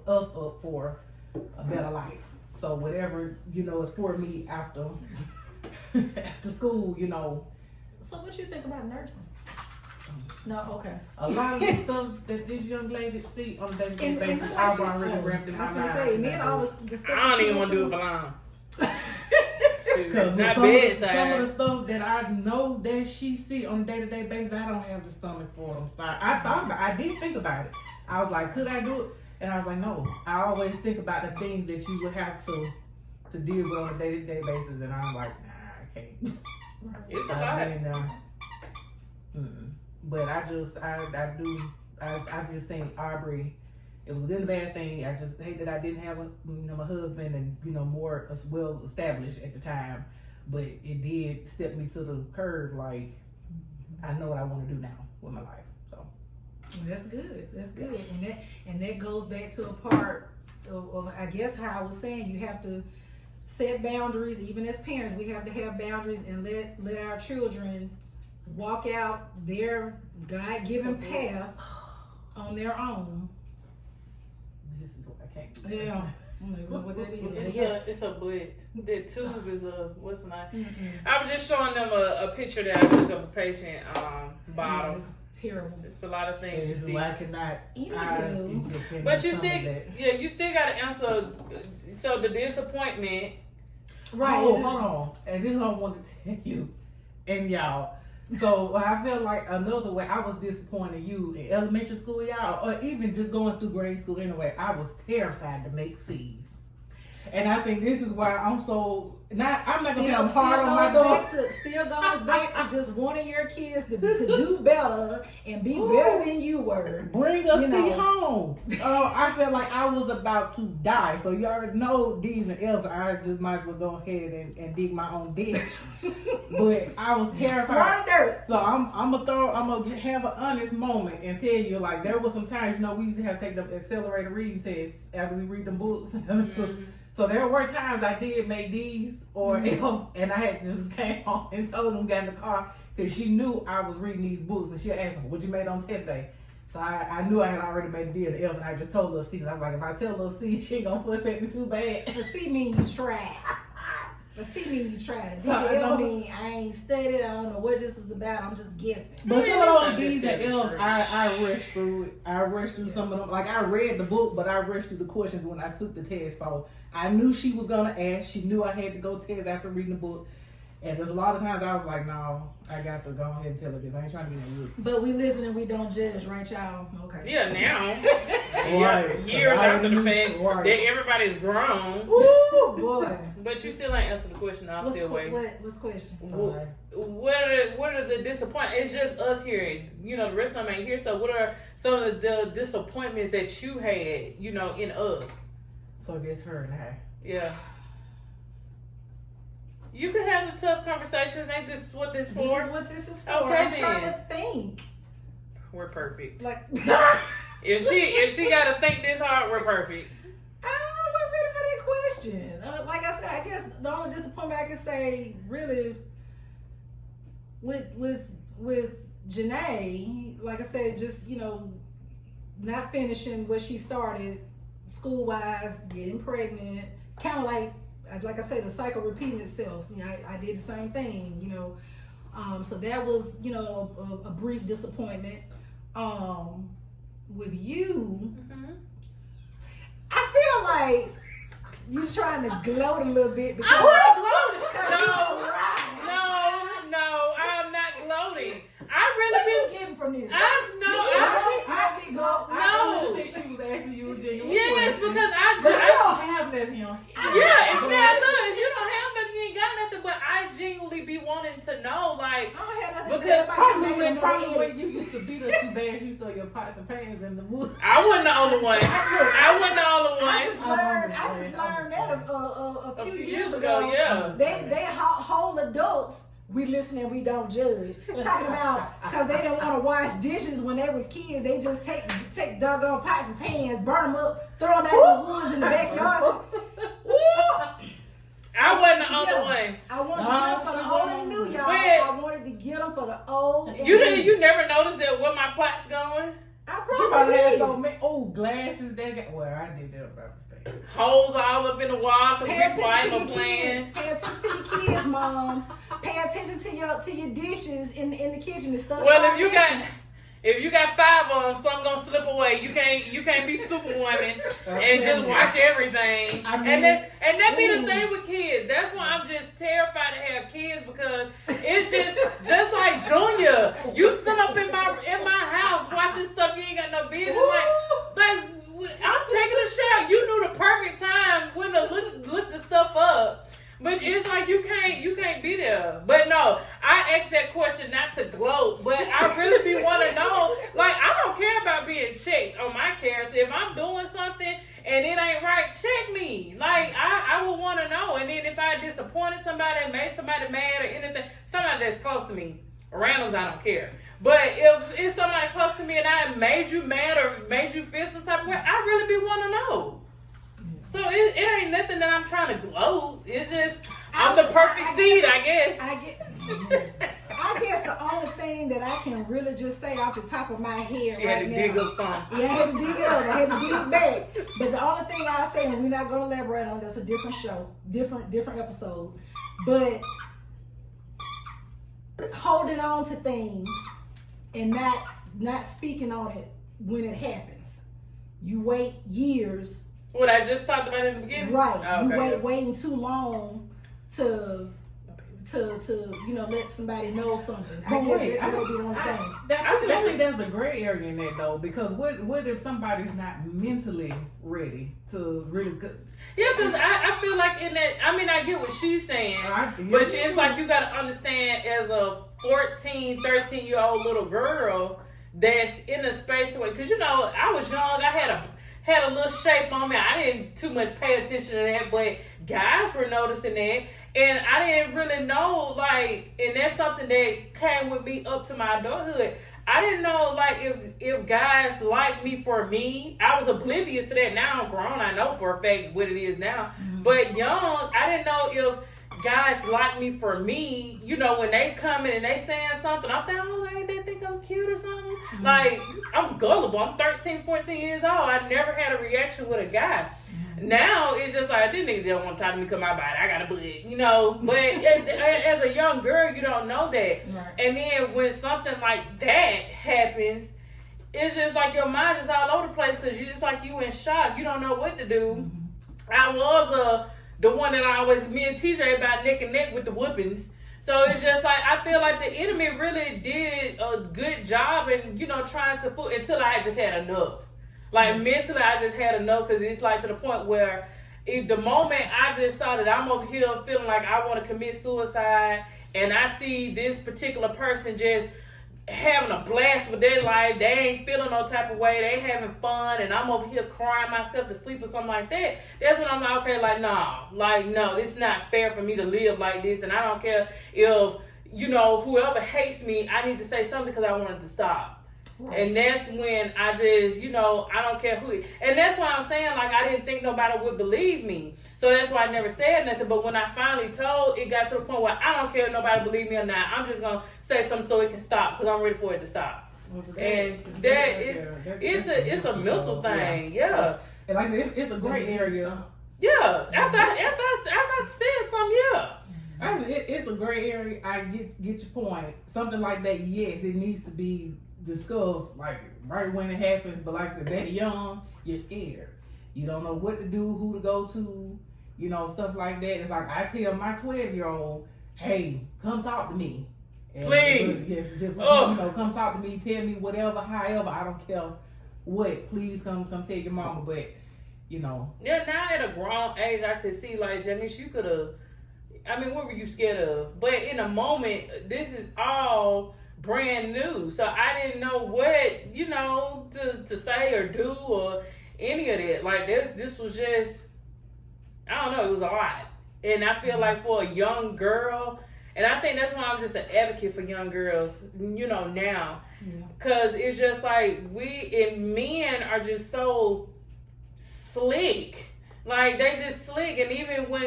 us up for a better life. So whatever is for me after school, So what you think about nursing? No, okay. A lot of the stuff that this young lady see on a daily basis, I've already wrapped in my mind. And then all the stuff I don't even want to do it for long. Because Not some bedtime. of the stuff that I know that she see on a day-to-day basis, I don't have the stomach for them. So I did think about it. I was like, could I do it? And I was like, no. I always think about the things that you would have to deal with on a day-to-day basis, and I'm like, nah, I can't. It's a lot. But I just think Aubrey, it was a good and bad thing. I just hate that I didn't have my husband and more well established at the time, but it did step me to the curve. Like, I know what I want to do now with my life. So That's good. That's good. And that goes back to a part of I guess how I was saying, you have to set boundaries. Even as parents, we have to have boundaries and let our children walk out their God-given path on their own. this is what I can't do. Yeah. I don't know what that is. It's a blit. The tube is a, what's the name? Mm-mm. I was just showing them a picture that I took of a patient bottle. It's terrible. It's a lot of things you This is see. why I cannot. Anywho. But you still, you still got to answer. So the disappointment. Right. Oh, hold on. And this is what I want to tell you and y'all. So I feel like another way I was disappointed you in elementary school, y'all, or even just going through grade school anyway. I was terrified to make C's. And I think this is why I'm so I'm not gonna say I'm hard on my daughter. Still goes back to just wanting your kids to do better and be better than you were. Bring us You see know. home. I felt like I was about to die. So you already know D's and L's. I just might as well go ahead and dig my own ditch. But I was terrified. Run dirt. So I'm gonna have an honest moment and tell you, like, there was some times, we used to have to take them accelerated reading tests after we read them books. So there were times I did make D's or F, and I had just came home and told them, got in the car, because she knew I was reading these books, and she asked me, what you made on test day? So I knew I had already made a D and F, and I just told her C. I was like, if I tell her C, she ain't gonna fuss at me too bad. A C mean you tried. A C mean you tried. A D So, L mean I ain't studied. I don't know what this is about. I'm just guessing. But some of those D's and L's, True. I rushed through it. I rushed through some of them. Like, I read the book, but I rushed through the questions when I took the test. So I knew she was gonna ask. She knew I had to go test after reading the book. And there's a lot of times I was like, no, I got to go ahead and tell her this. I ain't trying to be no good. But we listen and we don't judge, right, y'all? Okay. Yeah, now. Right. Years after the fact Right. that everybody's grown. Ooh, boy. But you still ain't answered the question. I'm still waiting. What's the question? Sorry. What are the disappointments? It's just us here. The rest of them ain't here. So what are some of the disappointments that you had, in us? So I guess her and I. Yeah. You can have the tough conversations. Ain't this what this for? This is what this is for. Okay, I'm trying then. to think. We're perfect. Like, If she got to think this hard, we're perfect. I'm not ready for that question. Like I said, I guess the only disappointment I can say, really, with Janae, like I said, just not finishing what she started school wise, getting pregnant, kind of like I said, the cycle repeating itself. I did the same thing. So that was a brief disappointment. With you. Mm-hmm. I feel like you trying to gloat a little bit because I'm not gloating. because you right. No, I'm not gloating. I What really you getting from this? I I be gloating. No. I think she was asking you a genuine yes, question. because But you don't have nothing on. yeah, if you don't have nothing, you ain't got nothing. But I genuinely be wanting to know, like, I don't have nothing because Probably when you used to beat us too bad, you throw your pots and pans in the woods. I wasn't the only one. I wasn't the only I one. just learned that a few years ago. Yeah. They whole adults. We listen and we don't judge. Talking about because they didn't want to wash dishes when they was kids. They just take doggone pots and pans, burn them up, throw them out in the woods in the backyard. I wasn't the only one. I wanted to get them for the old and the new, y'all. Wait. I wanted to get them for the old and You the didn't. new. You never noticed that where my pot's going? I She probably probably had did. so many glasses that got. Well, I did that by mistake. Holes all up in the wall because Pay we attention quiet to no your playing. kids. Pay attention to your kids, moms. Pay attention to your dishes in the kitchen and stuff. Well, Start if you missing. If you got 5 of them, some gonna slip away. You can't be Superwoman and just watch everything. I mean, and that be the thing with kids. That's why I'm just terrified to have kids, because it's just like Junior. You sit up in my house watching stuff you ain't got no business. Like I'm taking a shower. You knew the perfect time when to look the stuff up. But it's like you can't be there. But no, I asked that question not to gloat, but I really be want to know. Like, I don't care about being checked on my character. If I'm doing something and it ain't right, check me. Like, I would want to know. And then if I disappointed somebody, made somebody mad or anything, somebody that's close to me, randoms, I don't care. But if it's somebody close to me and I made you mad or made you feel some type of way, I really be want to know. So it ain't nothing that I'm trying to gloat. It's just I'm the perfect seed, I guess. I guess the only thing that I can really just say off the top of my head She right had to now. dig up something. Yeah, I had to dig it up. I had to dig it back. But the only thing I'll say, and we're not going to elaborate on this, a different show, different episode. But holding on to things and not speaking on it when it happens. You wait years. What I just talked about in the beginning? Right. Oh, okay. You waiting too long to let somebody know something. But wait, that would be the only thing. I think there's a gray area in that though, because what if somebody's not mentally ready to really? Yeah, because I feel like in that, I mean, I get what she's saying, but it's like you got to understand as a 14, 13-year-old little girl that's in a space to it. Because, I was young. I had a little shape on me. I didn't too much pay attention to that, but guys were noticing that. And I didn't really know, like, and that's something that came with me up to my adulthood. I didn't know, like, if guys like me for me. I was oblivious to that. Now I'm grown. I know for a fact what it is now. Mm-hmm. But young, I didn't know if guys like me for me. When they come in and they saying something, I'm thinking, they think I'm cute or something. Mm-hmm. Like, I'm gullible. I'm 13, 14 years old. I never had a reaction with a guy. Mm-hmm. Now, it's just like, this nigga don't want to talk to me because my body, I got a butt, But as a young girl, you don't know that. Right. And then when something like that happens, it's just like your mind is all over the place because it's like you in shock. You don't know what to do. Mm-hmm. I was the one that me and TJ about neck and neck with the whoopings. So it's just like, I feel like the enemy really did a good job in, trying to fool until I just had enough. Like mentally, I just had enough because it's like to the point where the moment I just saw that I'm over here feeling like I want to commit suicide and I see this particular person just having a blast with their life, they ain't feeling no type of way, they having fun, and I'm over here crying myself to sleep or something like that, that's when I'm like, okay, no, it's not fair for me to live like this, and I don't care if, whoever hates me, I need to say something because I want it to stop. Right. And that's when I just, I don't care who. And that's why I'm saying, like, I didn't think nobody would believe me. So that's why I never said nothing. But when I finally told, it got to the point where I don't care if nobody believe me or not. I'm just going to say something so it can stop because I'm ready for it to stop. And it's a mental thing. Yeah. And like it's a great area. Yeah. After I said something, yeah. It's a gray area. I get your point. Something like that, yes, it needs to be discussed like right when it happens. But like I said, that young, you're scared. You don't know what to do, who to go to, stuff like that. It's like I tell my 12-year-old, hey, come talk to me. And please. Come talk to me, tell me whatever, however, I don't care what. Please come tell your mama. But Yeah, now at a grown age I could see like, Janice, you could have, what were you scared of? But in a moment, this is all brand new. So I didn't know what, to say or do or any of that. Like this was just, I don't know, it was a lot. And I feel like for a young girl, and I think that's why I'm just an advocate for young girls, now. Because it's just like men are just so slick. Like they just slick. And even when,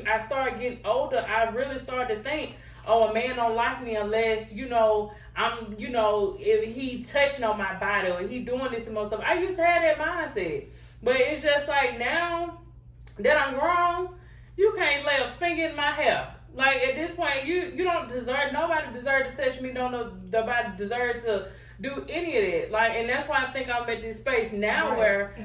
I started getting older, I really started to think, a man don't like me unless, I'm, if he touching on my body or he doing this and most stuff. I used to have that mindset. But it's just like now that I'm grown, you can't lay a finger in my hair. Like at this point, you don't deserve, nobody deserve to touch me. Nobody deserve to do any of that. Like, and that's why I think I'm at this space now Right. where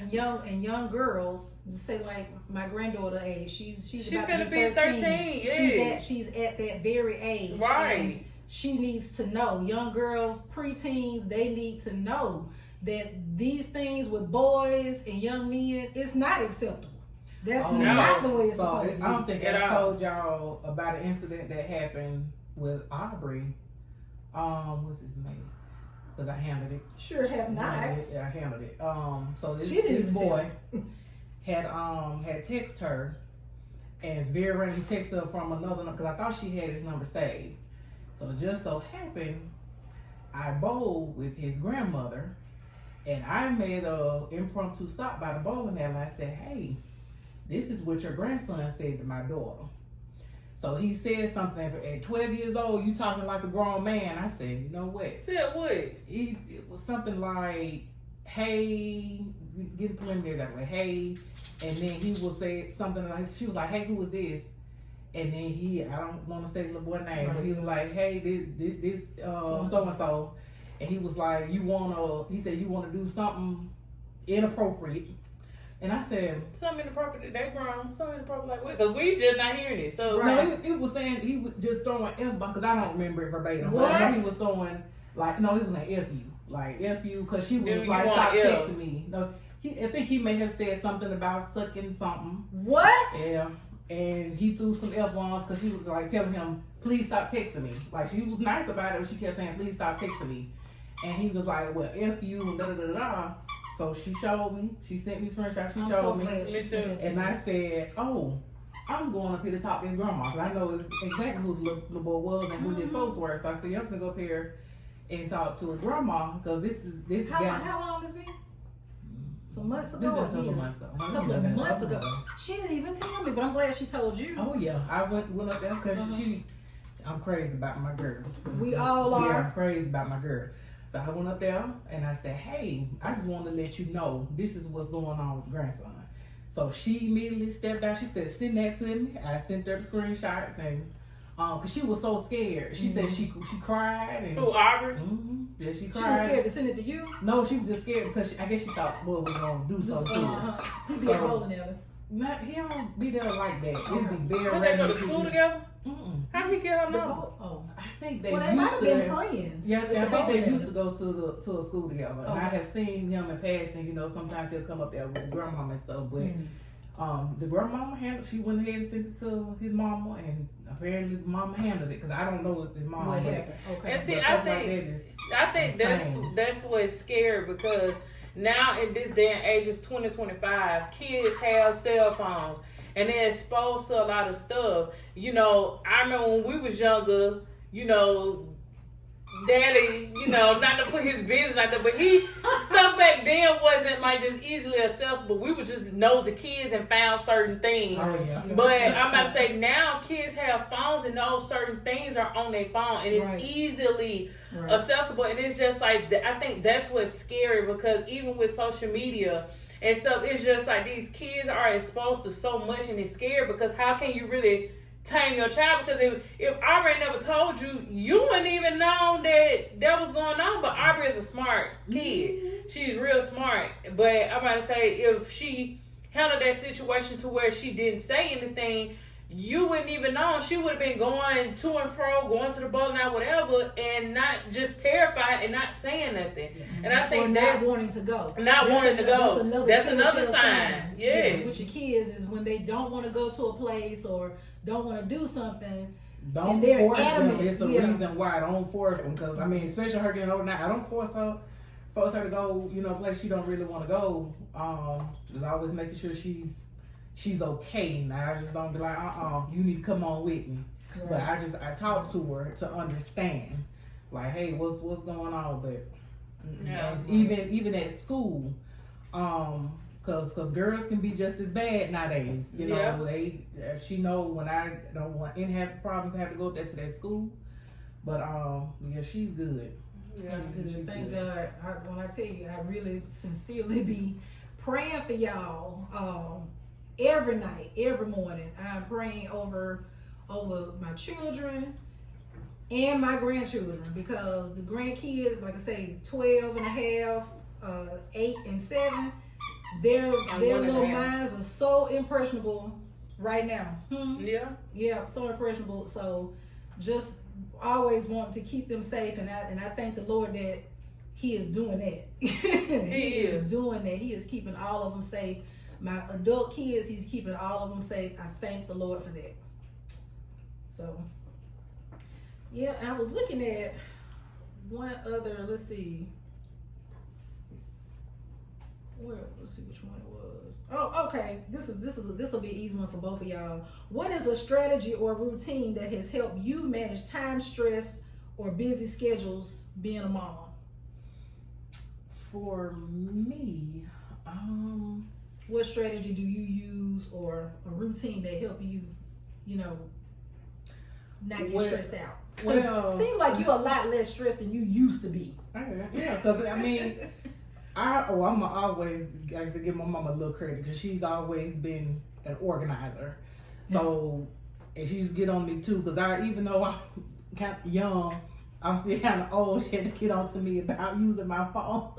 and young girls, just say like my granddaughter age, she's about gonna to be be 13. Yeah. She's at that very age. Right. And she needs to know. Young girls, preteens, they need to know that these things with boys and young men, it's not acceptable. That's Oh, not the way it's So supposed to I be. don't think At I all. told y'all about an incident that happened with Aubrey. What's his name? Because I handled it. Sure have not. Yeah, I handled it. So She didn't this even boy had texted her, and very randomly texted her from another number because I thought she had his number saved. So it just so happened, I bowled with his grandmother, and I made a impromptu stop by the bowling alley. I said, "Hey, this is what your grandson said to my daughter." So he said something at 12 years old, you talking like a grown man. I said, you know what? said what? It was something like, hey, get the preliminaries out of the way, hey, and then he will say something like, she was like, hey, who is this? And then I don't want to say the little boy's name, but he was like, hey, this so-and-so. And he was like, he said, you want to do something inappropriate. And I said, Something inappropriate. They grown. Something inappropriate like what? Because we just not hearing it. So Right. no, it was saying he was just throwing F-bomb, because I don't remember it verbatim. What? But I know he was throwing, like, no, he was like F you. Like, F you, because she Do was you like, want stop F? texting me. No, I think he may have said something about sucking something. What? Yeah. And he threw some F-bombs because she was like telling him, please stop texting me. Like, she was nice about it, but she kept saying, please stop texting me. And he was like, well, F you, and da-da-da-da-da. So she showed me. She sent me screenshots. She I'm showed so me. glad she Me said too. that to And me. I said, oh, I'm going up here to talk to his grandma. Because I know exactly who the little boy was and who his folks were. So I said, I'm going to go up here and talk to his grandma. Because this How guy. long this been? Some months This ago. was a or couple years? months ago. Couple of months ago. She didn't even tell me, but I'm glad she told you. Oh, yeah. I went up there because I'm crazy about my girl. We all Yeah, are. I'm crazy about my girl. So I went up there and I said, hey, I just wanted to let you know this is what's going on with your grandson. So she immediately stepped out. She said, send that to me. I sent her the screenshots and because she was so scared. She said she cried and Who, Aubrey? yeah, she cried. She was scared to send it to you. No, she was just scared because I guess she thought boy was gonna do something to her. He be rolling at her. He don't be there like that. It'd be very Did they go to random. school together? Mm-mm. How he get her The number? bo- Oh. I think they Well, they used might have to. been friends. Yeah, It's I a think they bowling used to alley. go to a school together. And I Okay. have seen him in passing, sometimes he'll come up there with his grandmama and stuff. But the grandmama she went ahead and sent it to his mama, and apparently the mama handled it, because I don't know if his mom What but- happened? Okay. And see, but I stuff like think- that is I think insane. that's what's scary because now in this day and age, it's 2025. Kids have cell phones and they're exposed to a lot of stuff. I remember when we was younger. Daddy, not to put his business out there, but stuff back then wasn't like just easily accessible. We would just know the kids and found certain things. Oh yeah. But I'm about to say now kids have phones and those certain things are on their phone and it's Right. easily Right. accessible, and it's just like I think that's what's scary because even with social media and stuff, it's just like these kids are exposed to so much and it's scary because how can you really tame your child? Because if Aubrey never told you, you wouldn't even know that was going on. But Aubrey is a smart kid. She's real smart. But I'm about to say if she handled that situation to where she didn't say anything, you wouldn't even know. She would have been going to and fro, going to the bowling alley, whatever, and not just terrified and not saying nothing. And I think or that not wanting to go. not wanting to go. That's another telltale sign. Yeah. With your kids is when they don't want to go to a place or don't want to do something. Don't And they're force adamant, them. It's the yeah. reason why. Don't force them, because especially her getting older now. I don't force her to go, a place she don't really want to go. Just always making sure she's okay. Now I just don't be like, you need to come on with me. But I talk to her to understand, like, hey, what's going on? But Yeah. even at school, cause girls can be just as bad nowadays. Yeah. She know when I don't want any have problems, I have to go there to that school. But yeah, she's good. That's good. She's Thank good. God. When I tell you, I really sincerely be praying for y'all every night, every morning. I'm praying over my children, and my grandchildren, because the grandkids, like I say, 12 and a half, 8 and 7, their 1.5. little minds are so impressionable right now. Yeah. So impressionable. So just always wanting to keep them safe, and I thank the Lord that He is doing that. He is doing that. He is keeping all of them safe. My adult kids, He's keeping all of them safe. I thank the Lord for that. So yeah, I was looking at one other. Let's see. Let's see which one it was. Oh, okay. This will be an easy one for both of y'all. What is a strategy or routine that has helped you manage time, stress, or busy schedules being a mom? For me, What strategy do you use, or a routine that help you, not get stressed out? It seems like you're a lot less stressed than you used to be. Yeah, because I mean, I'm always like to give my mama a little credit because she's always been an organizer. So, and she used to get on me too, because even though I'm kind of young, I'm still kind of old. She had to get on to me about using my phone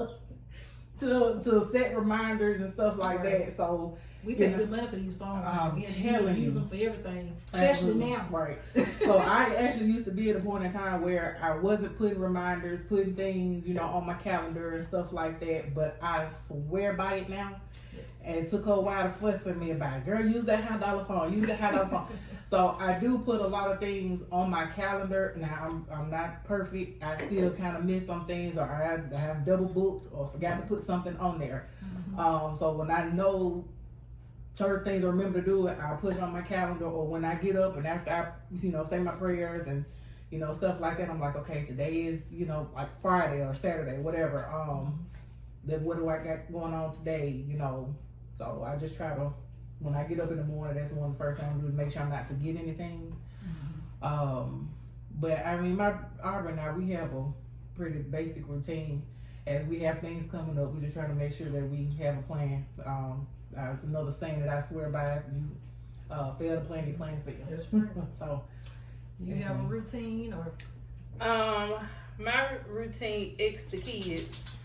to set reminders and stuff like that. So we pay good money for these phones. We use them for everything, especially now. Right. So I actually used to be at a point in time where I wasn't putting reminders, putting things, on my calendar and stuff like that. But I swear by it now. Yes. And it took her a while to fuss at me about it. Girl, use that $100 phone. Use that $100 phone. So I do put a lot of things on my calendar. Now I'm not perfect. I still kind of miss some things, or I have double booked or forgot to put something on there. Mm-hmm. So when I know certain things I remember to do it, I'll put it on my calendar, or when I get up and after I, say my prayers and, stuff like that, I'm like, okay, today is, like Friday or Saturday, whatever. Then what do I got going on today, So I just try to, when I get up in the morning, that's one of the first things I do, to make sure I'm not forgetting anything. Mm-hmm. But I mean, Aubrey and I, we have a pretty basic routine. As we have things coming up, we just try to make sure that we have a plan. It's another saying that I swear by: you fail to plan, you plan to fail. That's right. So, you have a routine, or my routine X the kids.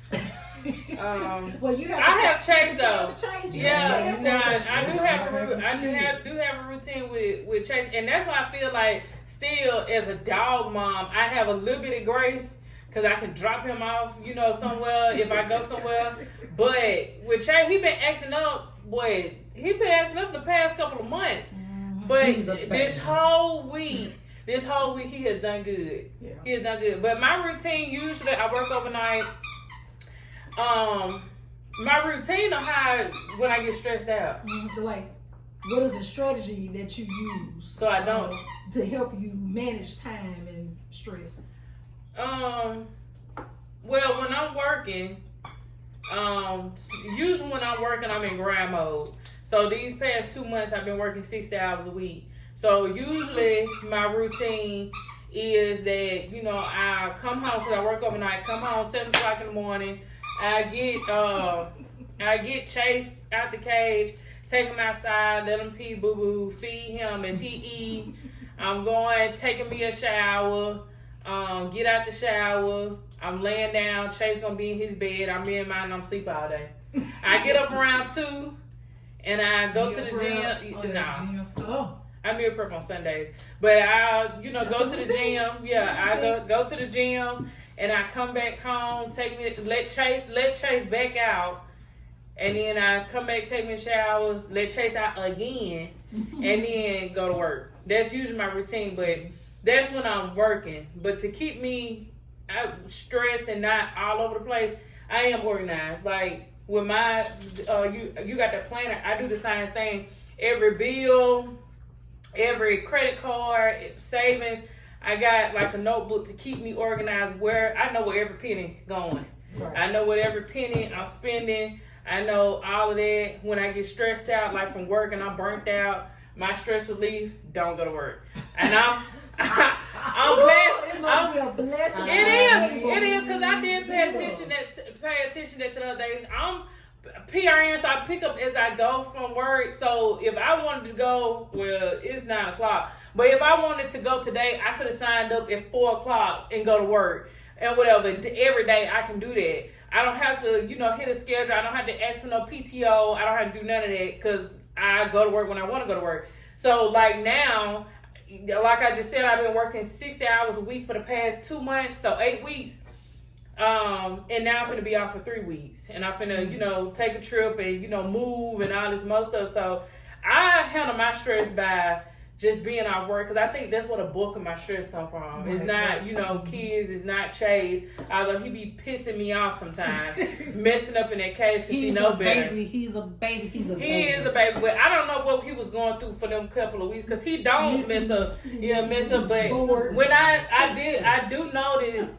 Well, you have. I have changed though. Yeah, no, I do have a routine with Chase, and that's why I feel like still as a dog mom, I have a little bit of grace. Cause I can drop him off, somewhere if I go somewhere. But with Chase, he been acting up. Boy, he been acting up the past couple of months. But this whole week, he has done good. Yeah. He has done good. But my routine, usually I work overnight. My routine of when I get stressed out. So like, what is a strategy that you use so I don't to help you manage time and stress? Well, when I'm working, usually when I'm working, I'm in grind mode. So these past 2 months, I've been working 60 hours a week. So usually my routine is that, I come home, because I work overnight, come home 7 o'clock in the morning. I get Chase out the cage, take him outside, let him pee boo-boo, feed him as he eat. I'm taking me a shower. Get out the shower. I'm laying down. Chase gonna be in his bed. I'm in mine. I'm sleep all day. I get up around 2, and I go to the gym. I meal prep on Sundays, but I, go to the gym. Yeah, I go to the gym, and I come back home. Let Chase back out, and then I come back, take me a shower, let Chase out again, and then go to work. That's usually my routine, but. That's when I'm working. But to keep me stressed and not all over the place, I am organized. Like with my, you got the planner. I do the same thing. Every bill, every credit card, savings, I got like a notebook to keep me organized. Where I know where every penny going. Right. I know what every penny I'm spending. I know all of that. When I get stressed out, like from work and I'm burnt out, my stress relief, don't go to work. And I'm blessed. It must be a blessing. It is, because I did pay attention to the other days. I'm PRN, so I pick up as I go from work. So if I wanted to go, well, it's 9 o'clock. But if I wanted to go today, I could have signed up at 4:00 and go to work and whatever. Every day I can do that. I don't have to, hit a schedule. I don't have to ask for no PTO. I don't have to do none of that because I go to work when I want to go to work. So like now, like I just said, I've been working 60 hours a week for the past 2 months, so 8 weeks. And now I'm finna be off for 3 weeks. And I'm finna, take a trip and, move and all this most stuff. So I handle my stress by just being off work, because I think that's where the bulk of my stress come from. Right, it's not, kids, it's not Chase, although he be pissing me off sometimes, messing up in that cage because he know better. He's a baby. He is a baby, but I don't know what he was going through for them couple of weeks, because he don't mess up. But when I do notice,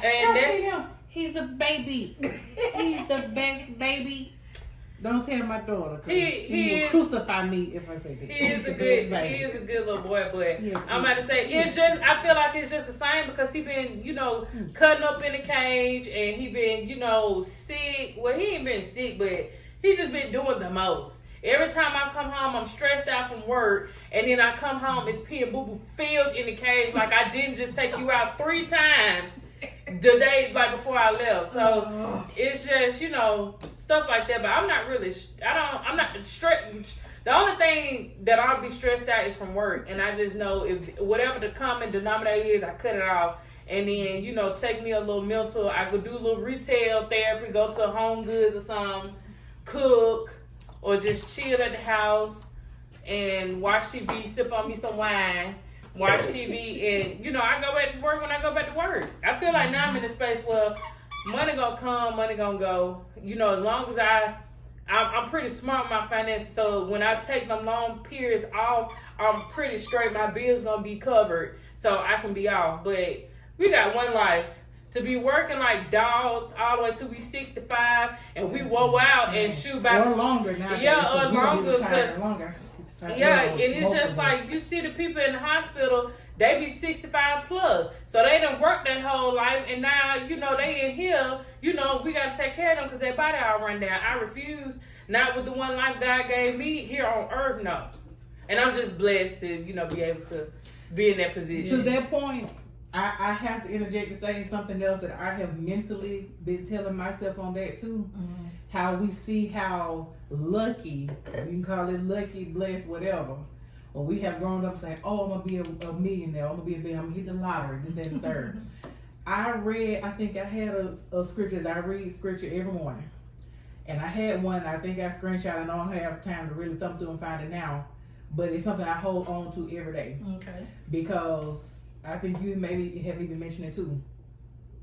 and that's... He's a baby. He's the best baby. Don't tell my daughter, because she will crucify me if I say that. He is a good little boy, but yes, I'm about to say, I feel like it's just the same, because he been, cutting up in the cage, and he been, sick. Well, he ain't been sick, but he's just been doing the most. Every time I come home, I'm stressed out from work, and then I come home, it's pee and boo-boo filled in the cage, like I didn't just take you out 3 times the day, like, before I left. So it's just, stuff like that. But I'm not really, I'm not stressed. The only thing that I'll be stressed out is from work. And I just know if whatever the common denominator is, I cut it off. And then, take me a little mental, I could do a little retail therapy, go to Home Goods or something, cook, or just chill at the house and watch TV, sip on me some wine, watch TV, and, I go back to work when I go back to work. I feel like now I'm in a space where money gonna come, money gonna go. As long as I'm pretty smart with my finances, so when I take them long periods off, I'm pretty straight. My bills gonna be covered, so I can be off. But we got one life. To be working like dogs all the way till we 65, and we woe out and shoot by or longer now. Yeah, or longer, because yeah, and it's just like you see the people in the hospital. They be 65 plus. So they done worked their whole life, and now, they in here, we got to take care of them because their body all run down. I refuse. Not with the one life God gave me here on earth, no. And I'm just blessed to, be able to be in that position. To that point, I have to interject to say something else that I have mentally been telling myself on that too. Mm-hmm. How we see how lucky, you can call it lucky, blessed, whatever. Well, we have grown up saying, oh, I'm going to be a millionaire. I'm going to be a millionaire. I'm going to hit the lottery, this, that, and the third. I think I had a scripture. I read scripture every morning. And I had one, I think I screenshot, and I don't have time to really thumb through and find it now. But it's something I hold on to every day. Okay. Because I think you maybe have even mentioned it too.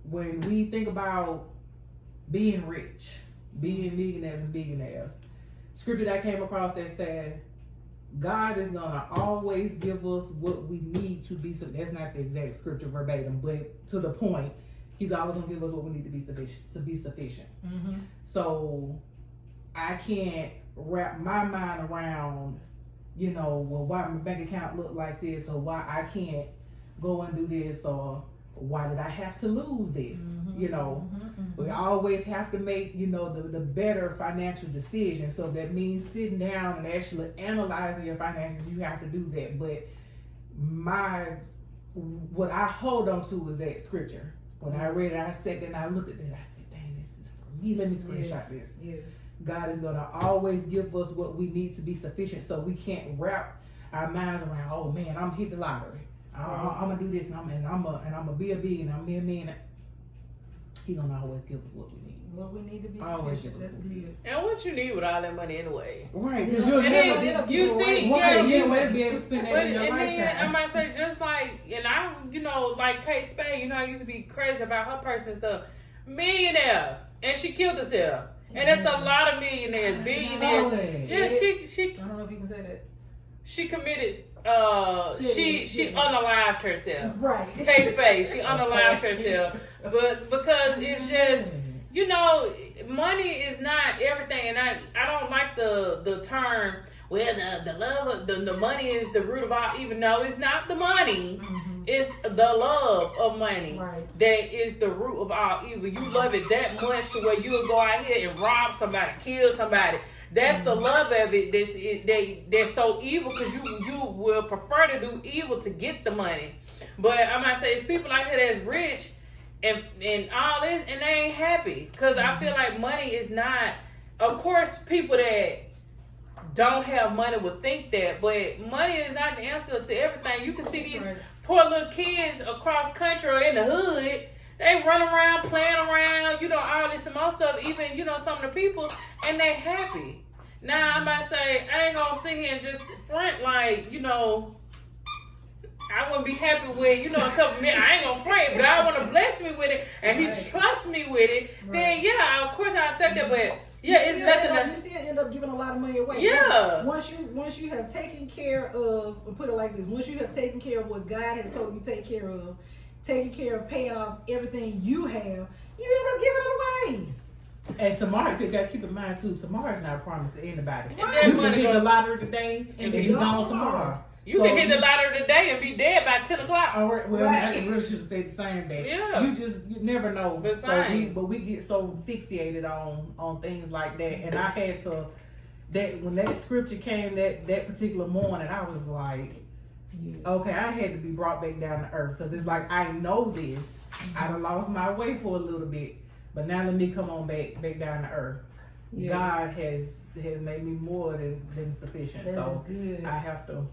When we think about being rich, being millionaires and billionaires, scripture that I came across that said, God is gonna always give us what we need to be. That's not the exact scripture verbatim, but to the point, He's always gonna give us what we need to be sufficient. Mm-hmm. So I can't wrap my mind around, well, why my bank account look like this, or why I can't go and do this, or why did I have to lose this? Mm-hmm. We always have to make, the better financial decision. So that means sitting down and actually analyzing your finances. You have to do that. But what I hold on to is that scripture. When I read it, I sat there and I looked at it. I said, dang, this is for me. Let me screenshot this. Yes. God is going to always give us what we need to be sufficient. So we can't wrap our minds around, oh man, I'm hit the lottery. I'm gonna do this, and I'm gonna be a billionaire. I'm a millionaire. He's gonna always give us what we need. What we need to be sufficient. That's good. And what you need with all that money anyway? Right, because you'll never be able to spend that in your lifetime. I might say just like, and I, like Kate Spade. I used to be crazy about her person stuff. Millionaire, and she killed herself. And that's a lot of millionaires, billionaires. Yeah, she. I don't know if you can say that. She committed. She unalived herself. Right. Kate Spade, she unalived herself. But because it's just, money is not everything, and I don't like the term. Well, the love of the money is the root of all evil. No, it's not the money. Mm-hmm. It's the love of money that is the root of all evil. You love it that much to where you'll go out here and rob somebody, kill somebody, That's the love of it. That's so evil because you will prefer to do evil to get the money. But I might say it's people out here that's rich and all this, and they ain't happy because I feel like money is not. Of course, people that don't have money would think that, but money is not the answer to everything. You can see these poor little kids across country or in the hood. They run around, playing around, all this and more stuff. Even, some of the people, and they happy. Now, I'm about to say, I ain't gonna sit here and just front like, I wouldn't be happy with, a couple minutes. I ain't gonna front. God want to bless me with it, and He trusts me with it. Then, yeah, of course I accept that, but yeah, it's nothing. You still end up giving a lot of money away. Yeah. Once you have taken care of, or put it like this, once you have taken care of what God has told you to take care of, taking care of paying off everything you have, you end up giving it away. And tomorrow, you gotta keep in mind too, tomorrow's not promised to anybody. Right. You can hit the lottery today and be gone tomorrow. You can hit the lottery today and be dead by 10 o'clock. I really should say the same day. Yeah. You never know. But we get so fixated on things like that. And I had to, when that scripture came that particular morning, I was like, okay, I had to be brought back down to earth because it's like I know this. I done lost my way for a little bit, but now let me come on back down to earth. Yeah. God has made me more than sufficient. That so is good. I have to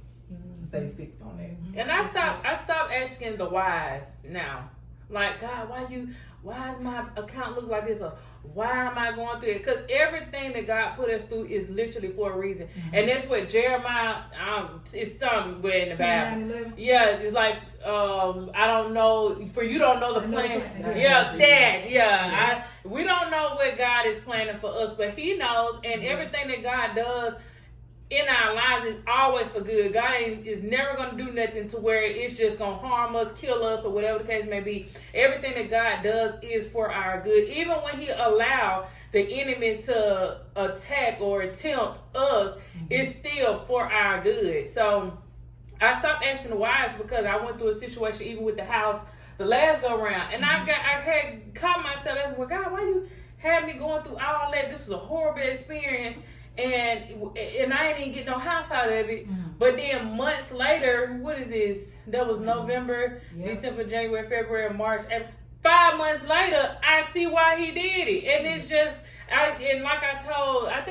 stay fixed on that. And I stopped asking the whys now. Like, God, why does my account look like this? Or why am I going through it? Because everything that God put us through is literally for a reason. And that's what Jeremiah, it's somewhere in the Bible. Yeah, it's like, I don't know, for you don't know the plan. We don't know what God is planning for us, but He knows, and everything that God does in our lives is always for good. God is never going to do nothing to where it's just going to harm us, kill us, or whatever the case may be. Everything that God does is for our good. Even when He allowed the enemy to attack or attempt us, it's still for our good. So I stopped asking the whys because I went through a situation even with the house the last go around, and I had caught myself asking, well, God, why you had me going through all that? This was a horrible experience. And I didn't get no house out of it. But then months later, what is this? That was November, December, January, February, March. And 5 months later, I see why He did it. And it's just, I think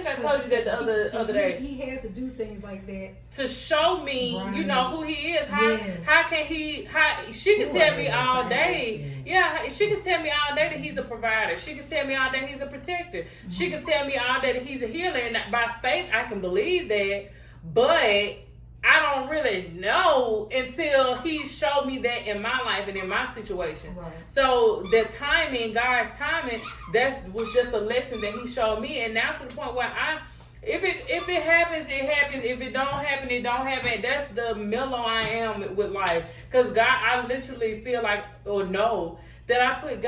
I told you that the other day. He has to do things like that to show me, who He is. How can He? She can tell me all day. Yeah, she can tell me all day that He's a provider. She can tell me all day He's a protector. She can tell me all day that He's a healer, and by faith I can believe that. But I don't really know until He showed me that in my life and in my situation. Right. So the timing, God's timing, that was just a lesson that He showed me, and now to the point where if it happens, it happens. If it don't happen, it don't happen. That's the mellow I am with life. Because God, I literally feel like, or know, that I put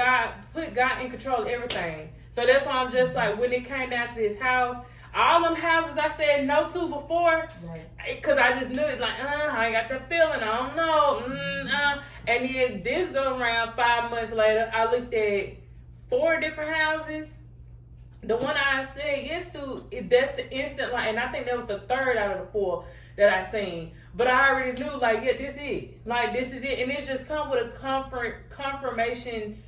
God in control of everything. So that's why I'm just like, when it came down to His house, all them houses I said no to before, because I just knew it, like, I ain't got that feeling, I don't know, And then this go around 5 months later, I looked at 4 different houses. The one I said yes to, that's the instant, like, and I think that was the 3rd out of the 4 that I seen. But I already knew, like, yeah, this is it. Like, this is it. And it's just come with a confirmation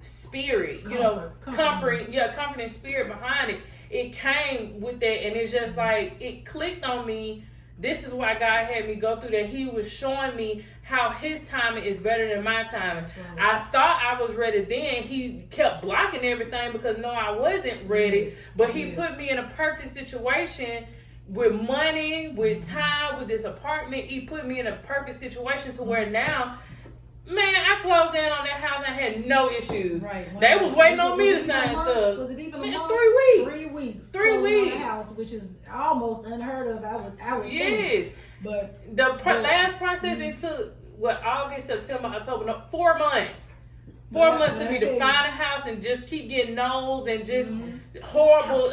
spirit, comforting spirit behind it. It came with that, and it's just like, it clicked on me. This is why God had me go through that. He was showing me how His timing is better than my timing. Right. I thought I was ready then. He kept blocking everything because no, I wasn't ready. But He put me in a perfect situation with money, with time, with this apartment. He put me in a perfect situation to where now, man, I closed down on that house and I had no issues. Right. They was waiting on me to sign stuff. Was it even a month? 3 weeks. 3 weeks. 3 weeks. On the house, which is almost unheard of. I would yes. think. But the last process it took August, September, October, no, 4 months. 4 months to me to find a house and just keep getting no's and just horrible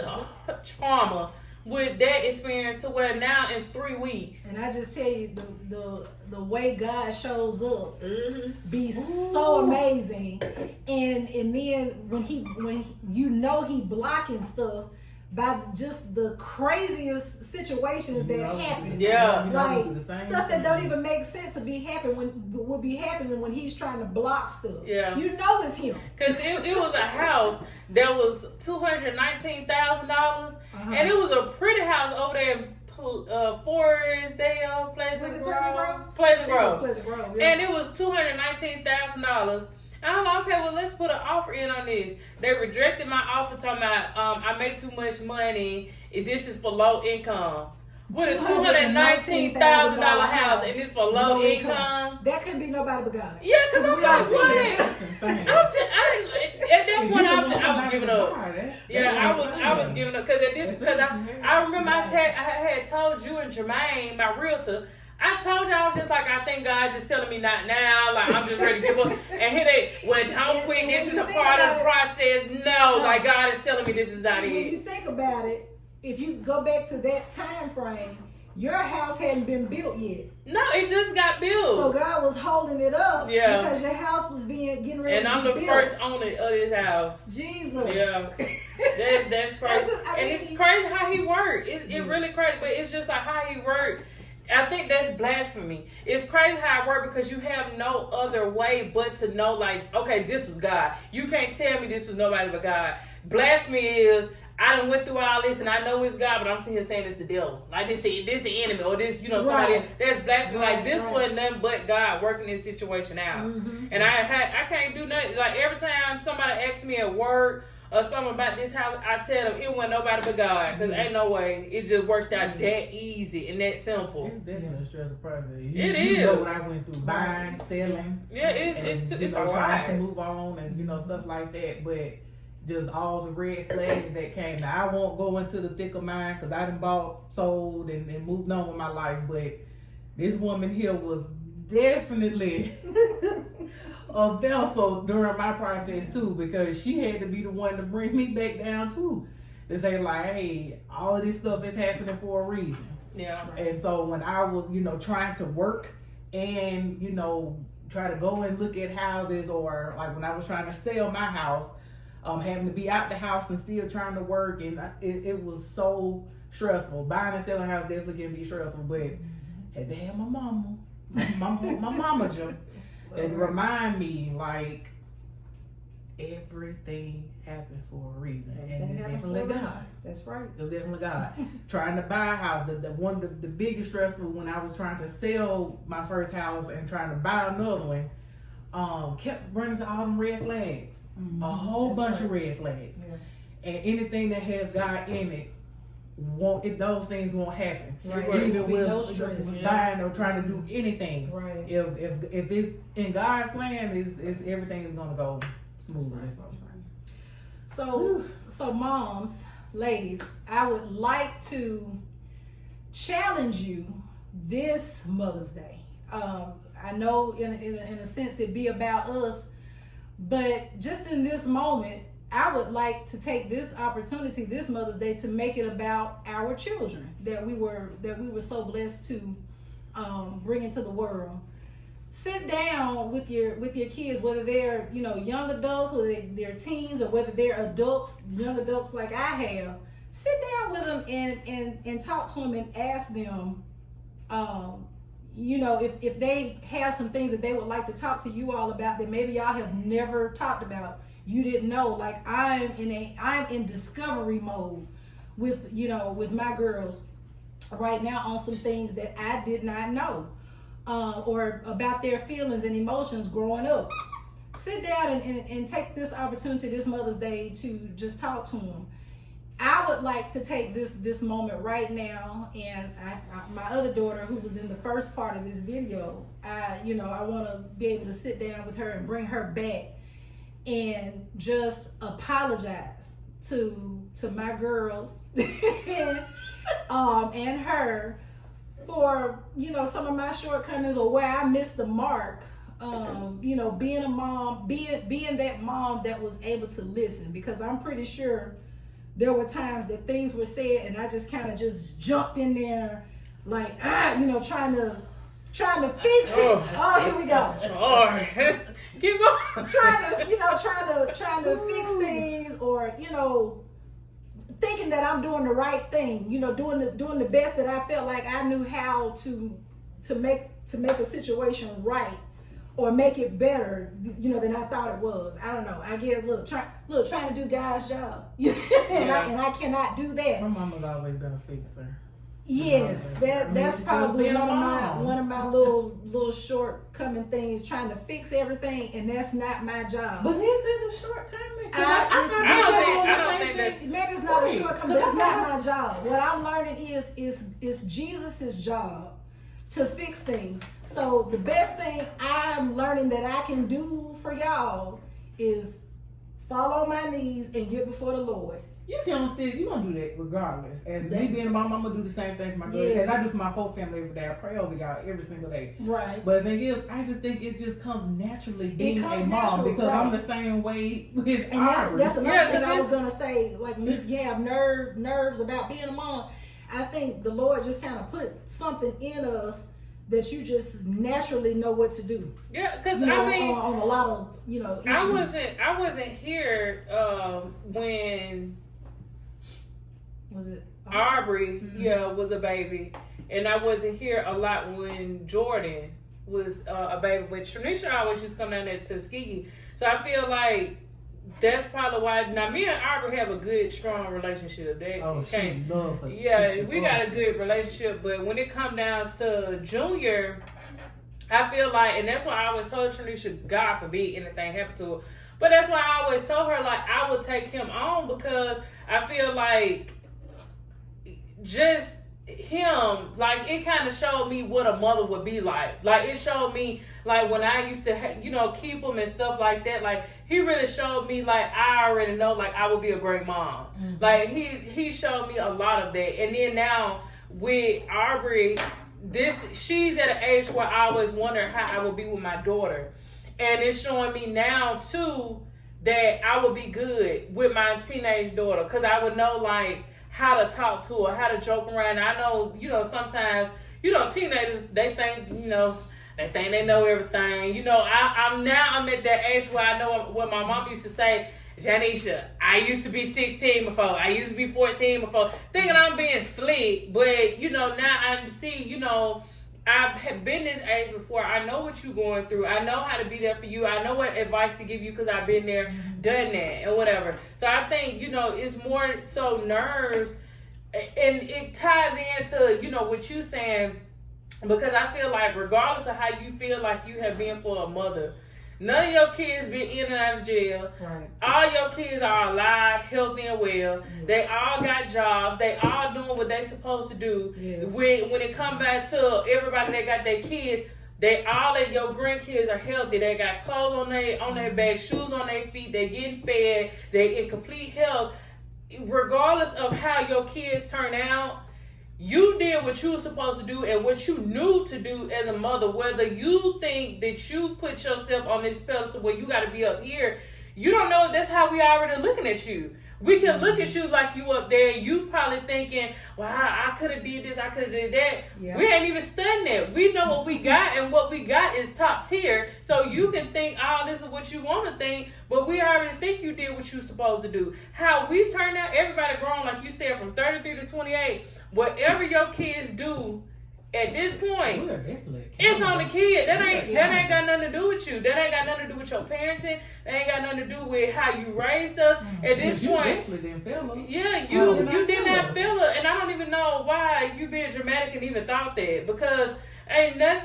trauma with that experience to where now in 3 weeks. And I just tell you, the way God shows up be so amazing. And then when he He blocking stuff, by just the craziest situations that happen. Yeah. Like stuff that don't even make sense would be happening when he's trying to block stuff. Yeah. You know it's him. Cause it was a house that was $219,000, and it was a pretty house over there in Forestdale, Pleasant Grove. Pleasant Grove. Pleasant Grove, yeah. And it was $219,000. And I'm like, okay, well, let's put an offer in on this. They rejected my offer, talking about I make too much money. This is for low income. With a $219,000 house, and it's for low income. That couldn't be nobody but God. Yeah, because I'm like, what? At that point, I was giving up. I was giving up because I remember I had told you and Jermaine, my realtor. I told y'all just like I think God just telling me not now, like I'm just ready to give up. And here they, well, don't quit. This is a part of the process. No, like God is telling me this is not it. When you think about it, if you go back to that time frame, your house hadn't been built yet. No, it just got built. So God was holding it up because your house was getting ready and to I'm be the built. first owner of this house. Jesus. Yeah. That's crazy. It's crazy how he worked. It really crazy, but it's just like how he worked. I think that's blasphemy. It's crazy how it worked because you have no other way but to know, like, okay, this was God. You can't tell me this was nobody but God. Blasphemy is, I done went through all this and I know it's God, but I'm sitting here saying it's the devil. Like this the enemy, or this, somebody else. That's blasphemy. Like this wasn't nothing but God working this situation out. Mm-hmm. And I can't do nothing. Like every time somebody asks me at work or something about this house, I tell them it wasn't nobody but God. Because ain't no way. It just worked out that easy and that simple. It's definitely a stressful process. It You is. know what I went through, buying, selling. Yeah, it's a lot. Trying to move on and stuff like that. But just all the red flags that came. Now, I won't go into the thick of mine because I done bought, sold, and moved on with my life. But this woman here was definitely a vessel during my process too, because she had to be the one to bring me back down too. To say like, hey, all of this stuff is happening for a reason. Yeah. And so when I was, trying to work and, try to go and look at houses, or like when I was trying to sell my house, having to be out the house and still trying to work, and it was so stressful. Buying and selling a house definitely can be stressful, but had to have my mama jump and remind me like everything happens for a reason, and it's definitely God. That's right. It was definitely God. Trying to buy a house, the biggest stressful when I was trying to sell my first house and trying to buy another one, kept running to all them red flags. A whole bunch of red flags. Yeah. And anything that has God in it, those things won't happen. Right. Even with no stress. buying or trying to do anything. Right. If it's in God's plan, is everything is gonna go smoothly. That's right. So moms, ladies, I would like to challenge you this Mother's Day. I know in a sense it'd be about us, but just in this moment, I would like to take this opportunity, this Mother's Day, to make it about our children that we were so blessed to bring into the world. Sit down with your kids, whether they're young adults, whether they're teens, or whether they're adults, young adults like I have. Sit down with them and talk to them and ask them, if they have some things that they would like to talk to you all about that maybe y'all have never talked about, you didn't know. Like I'm in discovery mode with my girls right now on some things that I did not know, or about their feelings and emotions growing up. Sit down and take this opportunity this Mother's Day to just talk to them. I would like to take this moment right now, and my other daughter, who was in the first part of this video, I want to be able to sit down with her and bring her back and just apologize to my girls and her for some of my shortcomings or where I missed the mark. Being a mom, being that mom that was able to listen, because I'm pretty sure there were times that things were said and I just kind of just jumped in there like, trying to fix it. Oh, here we go. Keep going. Trying to fix things, or, thinking that I'm doing the right thing, you know, doing the best that I felt like I knew how to make a situation right or make it better, you know, than I thought it was. I don't know. I guess trying to do God's job, and I cannot do that. My mama's always been a fixer. Yes, that's probably one of my little shortcoming things, trying to fix everything, and that's not my job. But is it a shortcoming? I don't think that's maybe it's not a shortcoming, but it's not my job. What I'm learning is Jesus's job to fix things. So the best thing I'm learning that I can do for y'all is fall on my knees and get before the Lord. You gonna do that regardless. As me being a mom, I'm gonna do the same thing for my girls. Yes. As I do for my whole family every day. I pray over y'all every single day. Right. But the thing is, I just think it just comes naturally being comes a mom natural, because right. I'm the same way with And Aubrey. that's another thing I was it's- gonna say. Like, if you have nerves about being a mom, I think the Lord just kind of put something in us that you just naturally know what to do. Yeah, because You know, I mean, on a lot of issues. I wasn't here when Was it Aubrey, Mm-hmm. was a baby, and I wasn't here a lot when Jordan was a baby. But Tranisha always used to come down there to Tuskegee, so I feel like that's probably why. Now, me and Aubrey have a good, strong relationship. She love her. Yeah, we got a good relationship, but when it come down to Junior, I feel like, and that's why I always told Tranisha, God forbid anything happen to her. But that's why I always told her, like, I would take him on because I feel like just him, like, it kind of showed me what a mother would be like. Like, it showed me, like, when I used to, keep him and stuff like that, like, he really showed me, like, I already know, like, I would be a great mom. Mm-hmm. Like, he showed me a lot of that. And then now, with Aubrey, she's at an age where I always wonder how I would be with my daughter. And it's showing me now, too, that I would be good with my teenage daughter. Because I would know, like, how to talk to her, how to joke around. I know, sometimes, teenagers, they think, they think they know everything. I'm at that age where I know what my mom used to say, Janisha, I used to be 16 before. I used to be 14 before. Thinking I'm being slick. But, now I see, I've been this age before. I know what you're going through. I know how to be there for you. I know what advice to give you because I've been there, done that, and whatever. So I think, it's more so nerves. And it ties into, what you're saying, because I feel like regardless of how you feel like you have been for a mother, none of your kids been in and out of jail. Right. All your kids are alive, healthy, and well. Yes. They all got jobs. They all doing what they supposed to do. Yes. When it come back to everybody that got their kids, your grandkids are healthy. They got clothes on their back, shoes on their feet. They getting fed. They in complete health. Regardless of how your kids turn out, you did what you were supposed to do and what you knew to do as a mother. Whether you think that you put yourself on this pedestal where you got to be up here, you don't know that's how we already looking at you. We can look at you like you up there. You probably thinking, well, I could have did this, I could have did that. Yeah. We ain't even studying that. We know what we got, and what we got is top tier. So you can think, oh, this is what you want to think, but we already think you did what you supposed to do. How we turned out, everybody grown, like you said, from 33 to 28. Whatever your kids do at this point, it's on the kid. That ain't got nothing to do with you. That ain't got nothing to do with your parenting. That ain't got nothing to do with how you raised us. At this point, definitely didn't feel us. yeah, you did not feel it, and I don't even know why you being dramatic and even thought that, because ain't none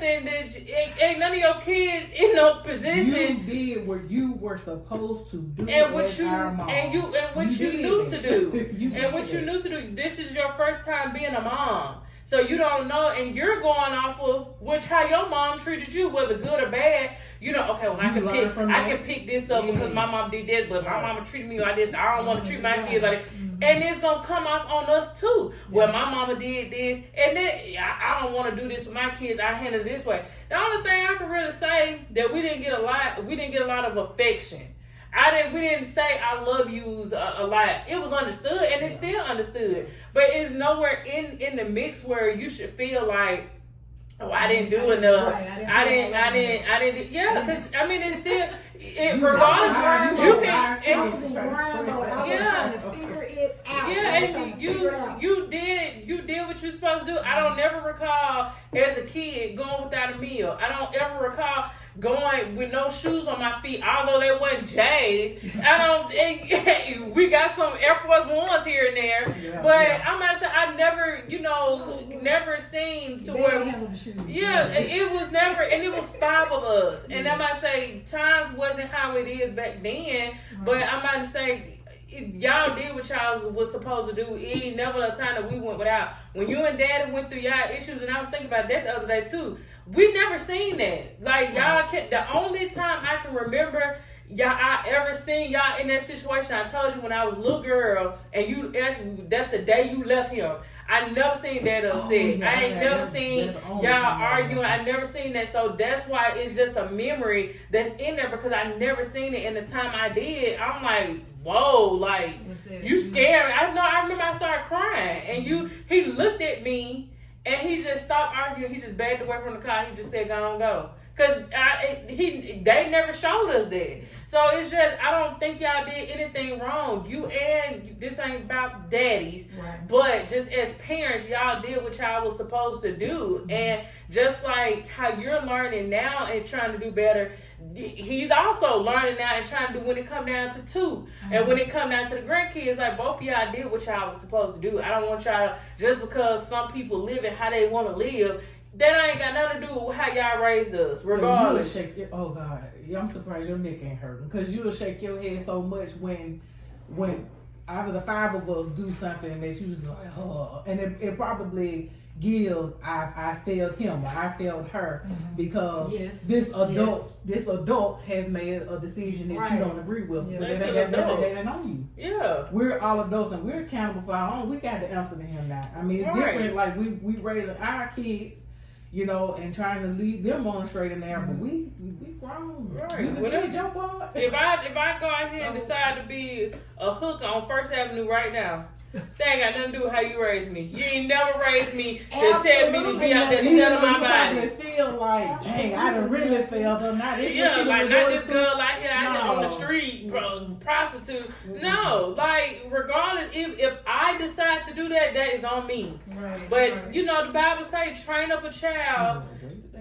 of your kids in no position. You did what you were supposed to do, And what as you our mom. you did knew it. to do, You and what did you it. knew to do. This is your first time being a mom, so you don't know, and you're going off of how your mom treated you, whether good or bad. Okay, well, I can pick this up because my mom did this, but my mama treated me like this. I don't want to treat my kids like that. And it's gonna come off on us too. Well, my mama did this, and then I don't want to do this with my kids. I handle it this way. The only thing I can really say that we didn't get a lot of affection. We didn't say I love yous a lot. It was understood, and it's still understood. But it's nowhere in the mix where you should feel like, oh, I didn't do enough. Right, I didn't. Yeah, because it's still, regardless, you can. I was in grind mode. I was trying to figure it out. Yeah, and you did what you're supposed to do. I don't never recall as a kid going without a meal. I don't ever recall going with no shoes on my feet, although they wasn't J's. We got some Air Force Ones here and there, but I'm not saying I never, never seen to where. Yeah, it was never, and it was 5 of us, and I might say times wasn't how it is back then, but I might say. Y'all did what y'all was supposed to do. It ain't never a time that we went without. When you and Daddy went through y'all issues, and I was thinking about that the other day too. We never seen that. Like y'all, the only time I can remember I ever seen y'all in that situation. I told you when I was a little girl, and that's the day you left him. I never seen that upset. I ain't never seen y'all arguing. I never seen that. So that's why it's just a memory that's in there because I never seen it. And the time I did, I'm like, whoa, like you scared. I remember I started crying, and he looked at me, and he just stopped arguing. He just backed away from the car. He just said, "Go on, go." Cause they never showed us that. So it's just, I don't think y'all did anything wrong. This ain't about daddies, right. But just as parents, y'all did what y'all was supposed to do. Mm-hmm. And just like how you're learning now and trying to do better, he's also learning now and trying to do when it come down to 2. Mm-hmm. And when it come down to the grandkids, like both of y'all did what y'all was supposed to do. I don't want y'all, just because some people live it how they want to live, that ain't got nothing to do with how y'all raised us, regardless. Oh God, I'm surprised your neck ain't hurting because you'll shake your head so much when out of the 5 of us do something that you was like, oh, and it probably gives I failed him or I failed her because this adult has made a decision that you don't agree with. Yeah. That ain't on you. Yeah, we're all adults and we're accountable for our own. We got to answer to him now. I mean, it's different. Like we raising our kids. And trying to lead them on straight and narrow, but we grown. Right. If I go out here and decide to be a hooker on First Avenue right now, that ain't got nothing to do with how you raised me. You ain't never raised me to tell me to be out there selling my body. You feel like, dang, I done really failed her. Not this not this girl out here on the street, prostitute. No, like regardless, if I decide to do that, that is on me. Right. But the Bible says, train up a child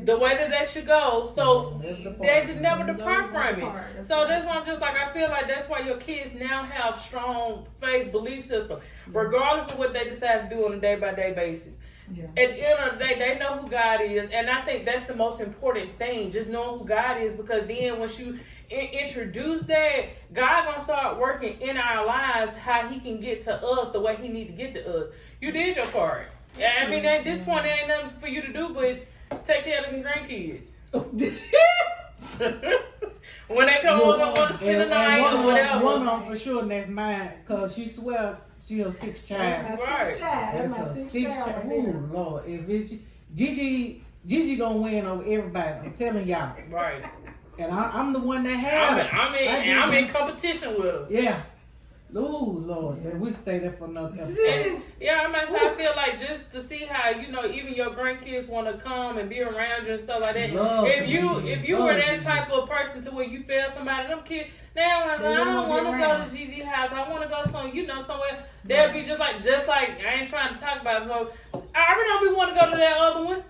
the way that they should go, so they never depart from it. So that's why I'm just like, I feel like that's why your kids now have strong faith belief system, regardless of what they decide to do on a day-by-day basis. Yeah. At the end of the day, they know who God is, and I think that's the most important thing, just knowing who God is, because then once you introduce that, God gonna start working in our lives how he can get to us the way he need to get to us. You did your part. I mean, at this point, there ain't nothing for you to do but take care of them grandkids. When they come over and want to spend the night or whatever. One on for sure, and that's mine, because she swear she a 6th child. That's my 6th child. That's my 6th child. Oh, Lord. If it's Gigi gonna win over everybody. I'm telling y'all. Right. And I'm the one that has it. I'm in competition with her. Yeah. Oh Lord, we say that for another episode. I feel like just to see how even your grandkids want to come and be around you and stuff like that. If you were that type of person to where you feel somebody, them kids, now like, I don't want to go to Gigi's house. I want to go somewhere. They'll be just like I ain't trying to talk about it, but I already know we want to go to that other one.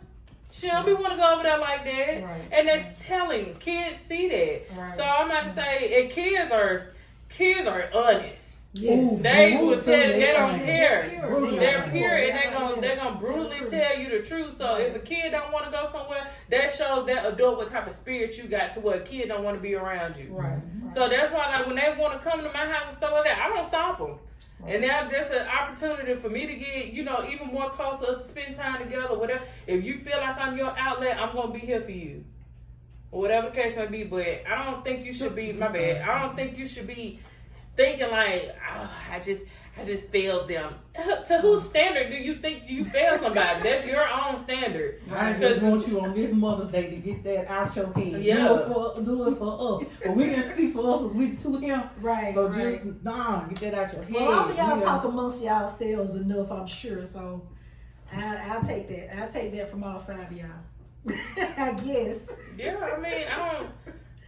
She don't be want to go over there like that, right. And that's telling. Kids see that, right. So I'm about to say, and kids are honest. Yes. They will tell you they don't care. They're pure and they're gonna brutally tell you the truth. So if a kid don't want to go somewhere, that shows that adult what type of spirit you got to where a kid don't want to be around you. Right. So that's why when they want to come to my house and stuff like that, I don't stop them. Right. And now that's an opportunity for me to get, even more closer, us to spend time together, whatever. If you feel like I'm your outlet, I'm going to be here for you. Or whatever the case may be. But I don't think you should be, my bad, I don't think you should be thinking like, I just failed them. To whose standard do you think you failed somebody? That's your own standard. I just want you on this Mother's Day to get that out your head. Yeah. Do it for us. But we can speak for us because we to him. Right. So just get that out your head. Well, all of y'all talk amongst yourselves enough, I'm sure. So I'll take that. I'll take that from all 5 of y'all. I guess. Yeah, I mean,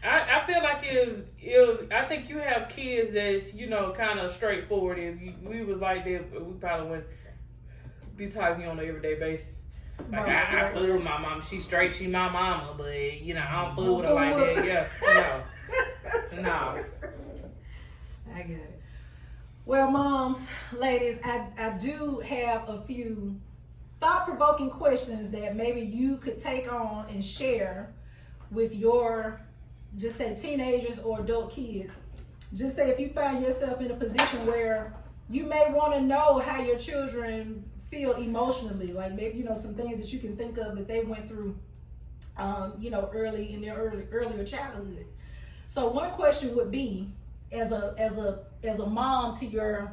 I feel like if I think you have kids that's, you know, kind of straightforward. If we was like that, we probably wouldn't be talking on an everyday basis. Like I fool with my mom. She straight. She my mama, but you know I don't fool with her like that. Yeah, no. I get it. Well, moms, ladies, I do have a few thought-provoking questions that maybe you could take on and share with your, just say, teenagers or adult kids. Just say if you find yourself in a position where you may want to know how your children feel emotionally, like maybe, you know, some things that you can think of that they went through, you know, early in their earlier childhood. So one question would be, as a mom to your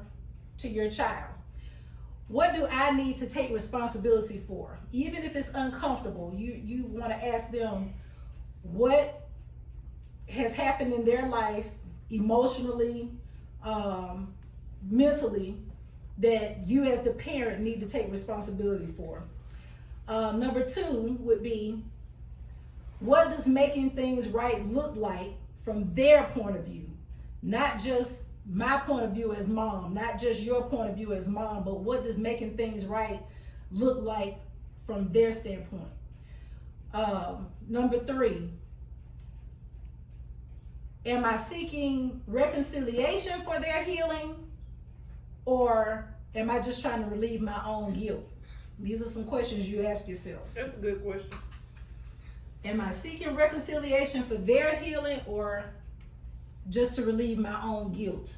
child, what do I need to take responsibility for? Even if it's uncomfortable, you want to ask them what has happened in their life emotionally, mentally, that you as the parent need to take responsibility for. Number two would be, what does making things right look like from their point of view? Not just my point of view as mom, not just your point of view as mom, but what does making things right look like from their standpoint? Number three, am I seeking reconciliation for their healing, or am I just trying to relieve my own guilt? These are some questions you ask yourself. That's a good question. Am I seeking reconciliation for their healing, or just to relieve my own guilt?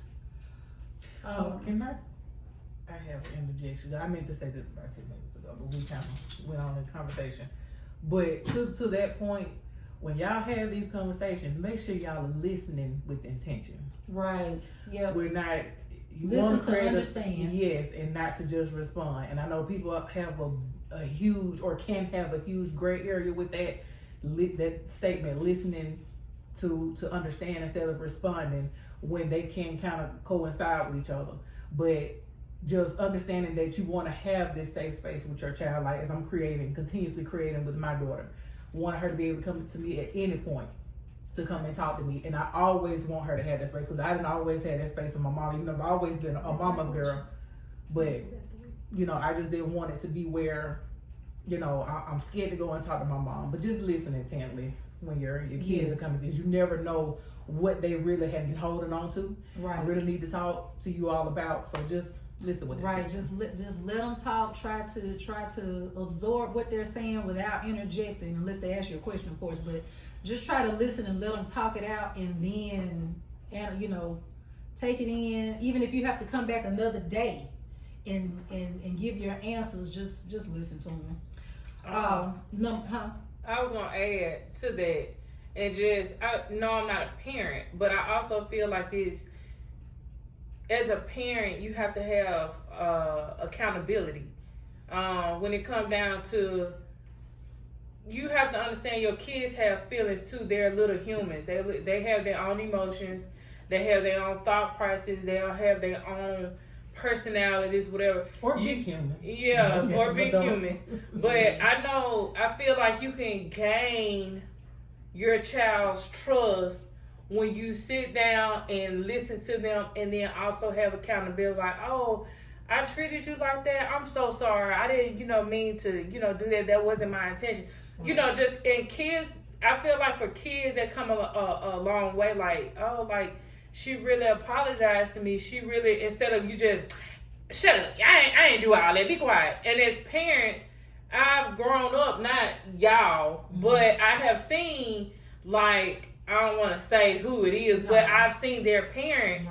Can I have an interjection. I meant to say this about 10 minutes ago, but we kind of went on in conversation. But to that point, when y'all have these conversations, make sure y'all are listening with intention. Right. Yeah. We're not Listen to understand. Yes, and not to just respond. And I know people have a huge, or can have a huge gray area with that statement, listening to understand instead of responding, when they can kind of coincide with each other. But just understanding that you want to have this safe space with your child, like as I'm continuously creating with my daughter. Want her to be able to come to me at any point to come and talk to me. And I always want her to have that space, because I didn't always have that space with my mom, even though I've always been a mama's girl. But, you know, I just didn't want it to be where, you know, I'm scared to go and talk to my mom. But just listen intently when your kids are coming, because you never know what they really have been holding on to. Right. Really need to talk to you all about. So just listen with right. intention. Just let them talk. Try to absorb what they're saying without interjecting, unless they ask you a question, of course. But just try to listen and let them talk it out, and then, and you know, take it in. Even if you have to come back another day and give your answers, just listen to them. I was gonna add to that, and no, I'm not a parent, but I also feel like as a parent, you have to have accountability. When it comes down to, you have to understand your kids have feelings too. They're little humans. They have their own emotions. They have their own thought processes. They all have their own personalities, whatever. Or big humans. Yeah, or big humans. But I feel like you can gain your child's trust when you sit down and listen to them, and then also have accountability. Like, oh, I treated you like that. I'm so sorry. I didn't, mean to, do that. That wasn't my intention. And kids, I feel like for kids that come a long way, like, oh, like, she really apologized to me. She really, instead of you just, shut up, I ain't do all that, be quiet. And as parents, I've grown up, not y'all, but I have seen, like, I don't want to say who it is, but I've seen their parent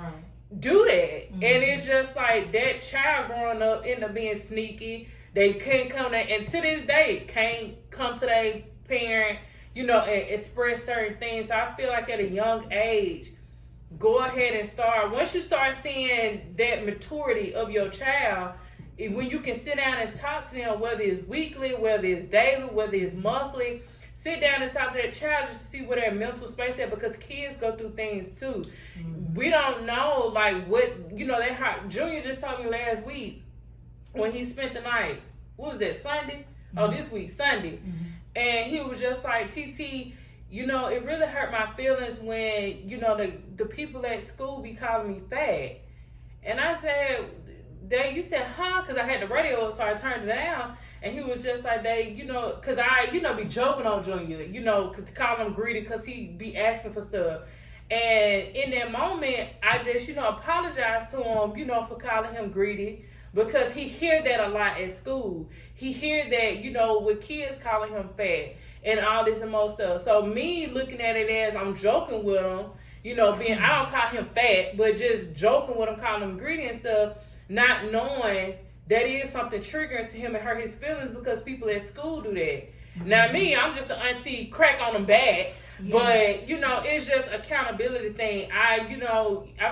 do that. And it's just like that child growing up ended up being sneaky. They can't come there, and to this day, can't come to their parent, and express certain things. So I feel like at a young age, go ahead and start. Once you start seeing that maturity of your child, when you can sit down and talk to them, whether it's weekly, whether it's daily, whether it's monthly, sit down and talk to that child just to see where their mental space is, because kids go through things too. We don't know, like, what, Junior just told me last week when he spent the night, what was that, Sunday? Oh, this week, Sunday. And he was just like, TT, you know, it really hurt my feelings when, you know, the people at school be calling me fat. And I said, you said, huh? Because I had the radio up, so I turned it down. And he was just like, you know, because I, you know, be joking on Junior, you know, to call him greedy because he be asking for stuff. And in that moment, I just, you know, apologized to him, you know, for calling him greedy because he hear that a lot at school. He hear that, you know, with kids calling him fat and all this and most stuff. So me looking at it as I'm joking with him, you know, I don't call him fat, but just joking with him, calling him greedy and stuff, not knowing that is something triggering to him and hurt his feelings because people at school do that. Now me, I'm just an auntie, crack on them back. Yeah. But, you know, it's just accountability thing. I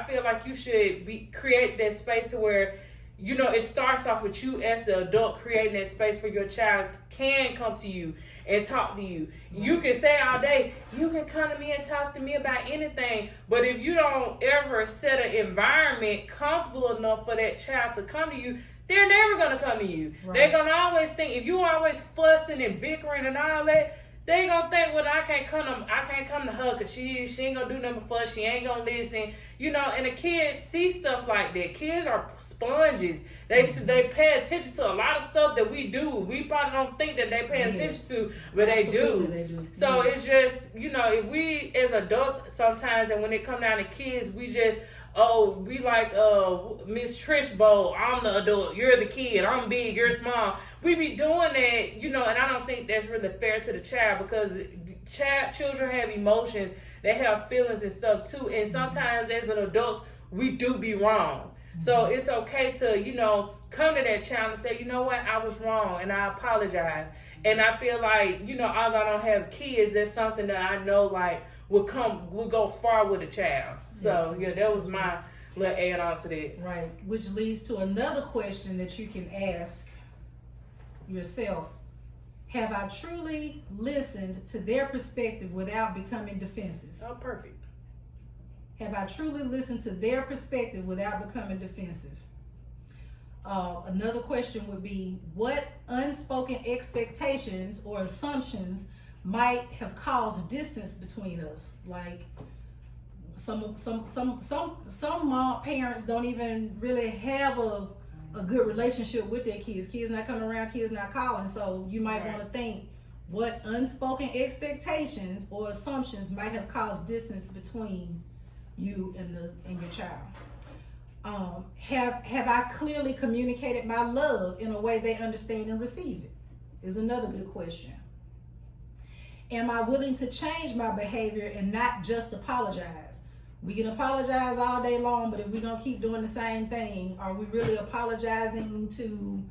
feel like you should create that space to where, you know, it starts off with you as the adult creating that space for your child can come to you and talk to you. Mm-hmm. You can say all day, you can come to me and talk to me about anything. But if you don't ever set an environment comfortable enough for that child to come to you, they're never going to come to you. Right. They're going to always think, if you always fussing and bickering and all that, they gonna think, well, I can't come to her because she ain't gonna do nothing for us. She ain't gonna listen, you know. And the kids see stuff like that. Kids are sponges. They pay attention to a lot of stuff that we do. We probably don't think that they pay attention to, but Absolutely, they do. So it's just, you know, if we as adults sometimes, and when it come down to kids, we just, we like Miss Trish Bowl. I'm the adult, you're the kid. I'm big, you're small. We be doing that, you know, and I don't think that's really fair to the child because children have emotions. They have feelings and stuff too. And sometimes as an adult, we do be wrong. So it's okay to, you know, come to that child and say, you know what, I was wrong and I apologize. And I feel like, you know, although I don't have kids, that's something that I know like will go far with a child. So yeah, that was my little add on to that. Right, which leads to another question that you can ask yourself. Have I truly listened to their perspective without becoming defensive? Oh, perfect. Have I truly listened to their perspective without becoming defensive? Another question would be, what unspoken expectations or assumptions might have caused distance between us? Like some parents don't even really have a good relationship with their kids. Kids not coming around, kids not calling. So you might want to think, what unspoken expectations or assumptions might have caused distance between you and your child? Have I clearly communicated my love in a way they understand and receive it? Is another good question. Am I willing to change my behavior and not just apologize? We can apologize all day long, but if we're gonna keep doing the same thing, are we really apologizing to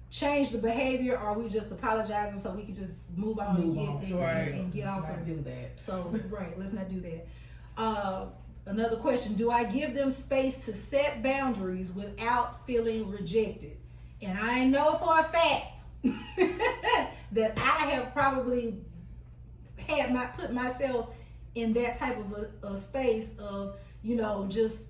change the behavior, or are we just apologizing so we can just move on and get off and do that? So let's not do that. Another question, do I give them space to set boundaries without feeling rejected? And I know for a fact that I have probably put myself in that type of a space of, you know, just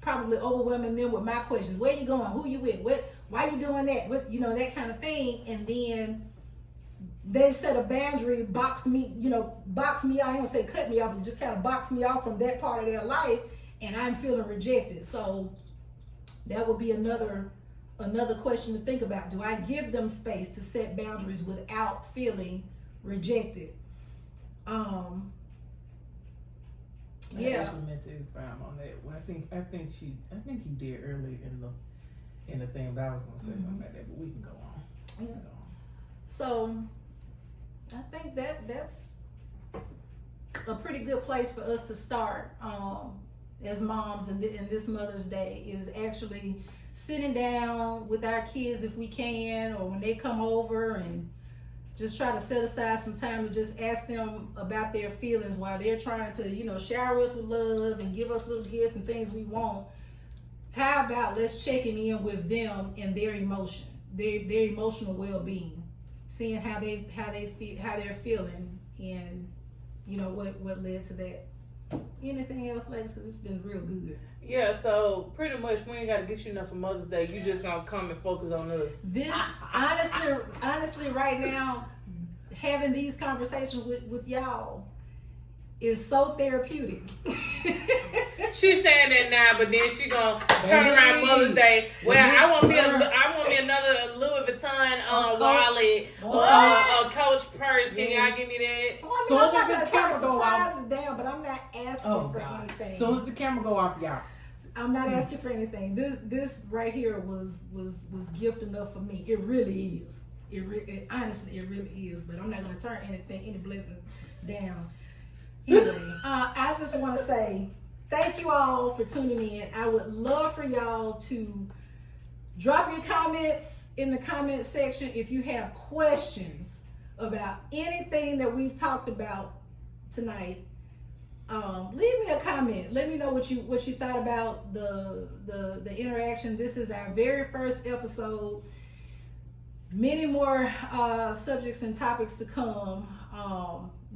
probably overwhelming them with my questions. Where you going? Who you with? Why you doing that? What, you know, that kind of thing. And then they set a boundary, box me off. I ain't gonna say cut me off, but just kind of box me off from that part of their life, and I'm feeling rejected. So that would be another question to think about. Do I give them space to set boundaries without feeling rejected? I actually meant to expound on that. Well, I think you did early in the thing, but I was gonna say something about that, but we can go on. Yeah. So I think that's a pretty good place for us to start as moms in this Mother's Day, is actually sitting down with our kids if we can, or when they come over, and just try to set aside some time to just ask them about their feelings while they're trying to, you know, shower us with love and give us little gifts and things we want. How about let's checking in with them and their emotion, their emotional well-being, seeing how they feel, how they're feeling, and you know what led to that. Anything else, ladies? Because it's been real good. Yeah, so pretty much we ain't got to get you enough for Mother's Day. You just gonna come and focus on us. This honestly, right now, having these conversations with y'all is so therapeutic. She's saying that now, but then she gonna turn around Mother's Day. Well, I want me another Louis Vuitton wallet or a Coach purse. Can y'all give me that? Well, I mean, So I'm not if gonna the turn camera go off- surprises down, but I'm not asking Oh for God. anything. As soon as the camera go off, y'all. I'm not asking for anything. This right here was gift enough for me. It really is. Honestly, it really is. But I'm not gonna turn any blessings down. Anyway, I just want to say thank you all for tuning in. I would love for y'all to drop your comments in the comment section if you have questions about anything that we've talked about tonight. Leave me a comment. Let me know what you thought about the interaction. This is our very first episode. Many more subjects and topics to come.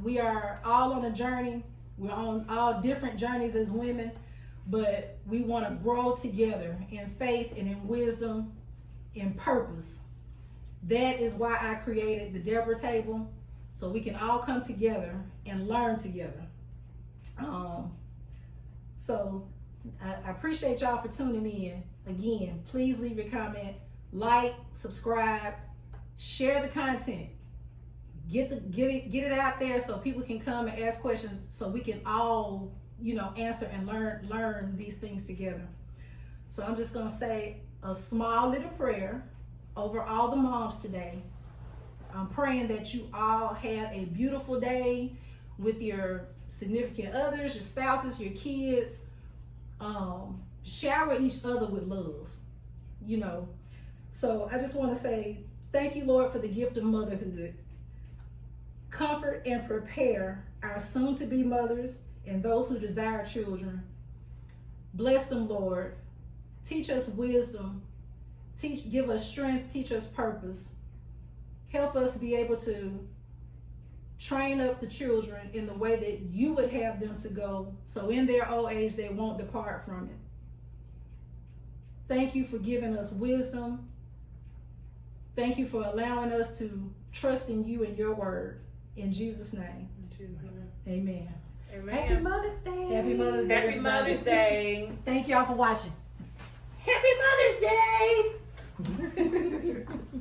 We are all on a journey. We're on all different journeys as women, but we want to grow together in faith and in wisdom, in purpose. That is why I created the Deborah Table, so we can all come together and learn together. So I appreciate y'all for tuning in. Again, please leave your comment, like, subscribe, share the content. Get it out there so people can come and ask questions, so we can all, answer and learn these things together. So I'm just gonna say a small little prayer over all the moms today. I'm praying that you all have a beautiful day with your significant others, your spouses, your kids. Shower each other with love, So I just want to say thank you, Lord, for the gift of motherhood. Comfort and prepare our soon-to-be mothers and those who desire children. Bless them, Lord. Teach us wisdom. Give us strength. Teach us purpose. Help us be able to train up the children in the way that you would have them to go, so in their old age they won't depart from it. Thank you for giving us wisdom. Thank you for allowing us to trust in you and your word. In Jesus' name. Amen. Amen. Happy Mother's Day. Happy Mother's Day. Happy Mother's Day. Thank y'all for watching. Happy Mother's Day.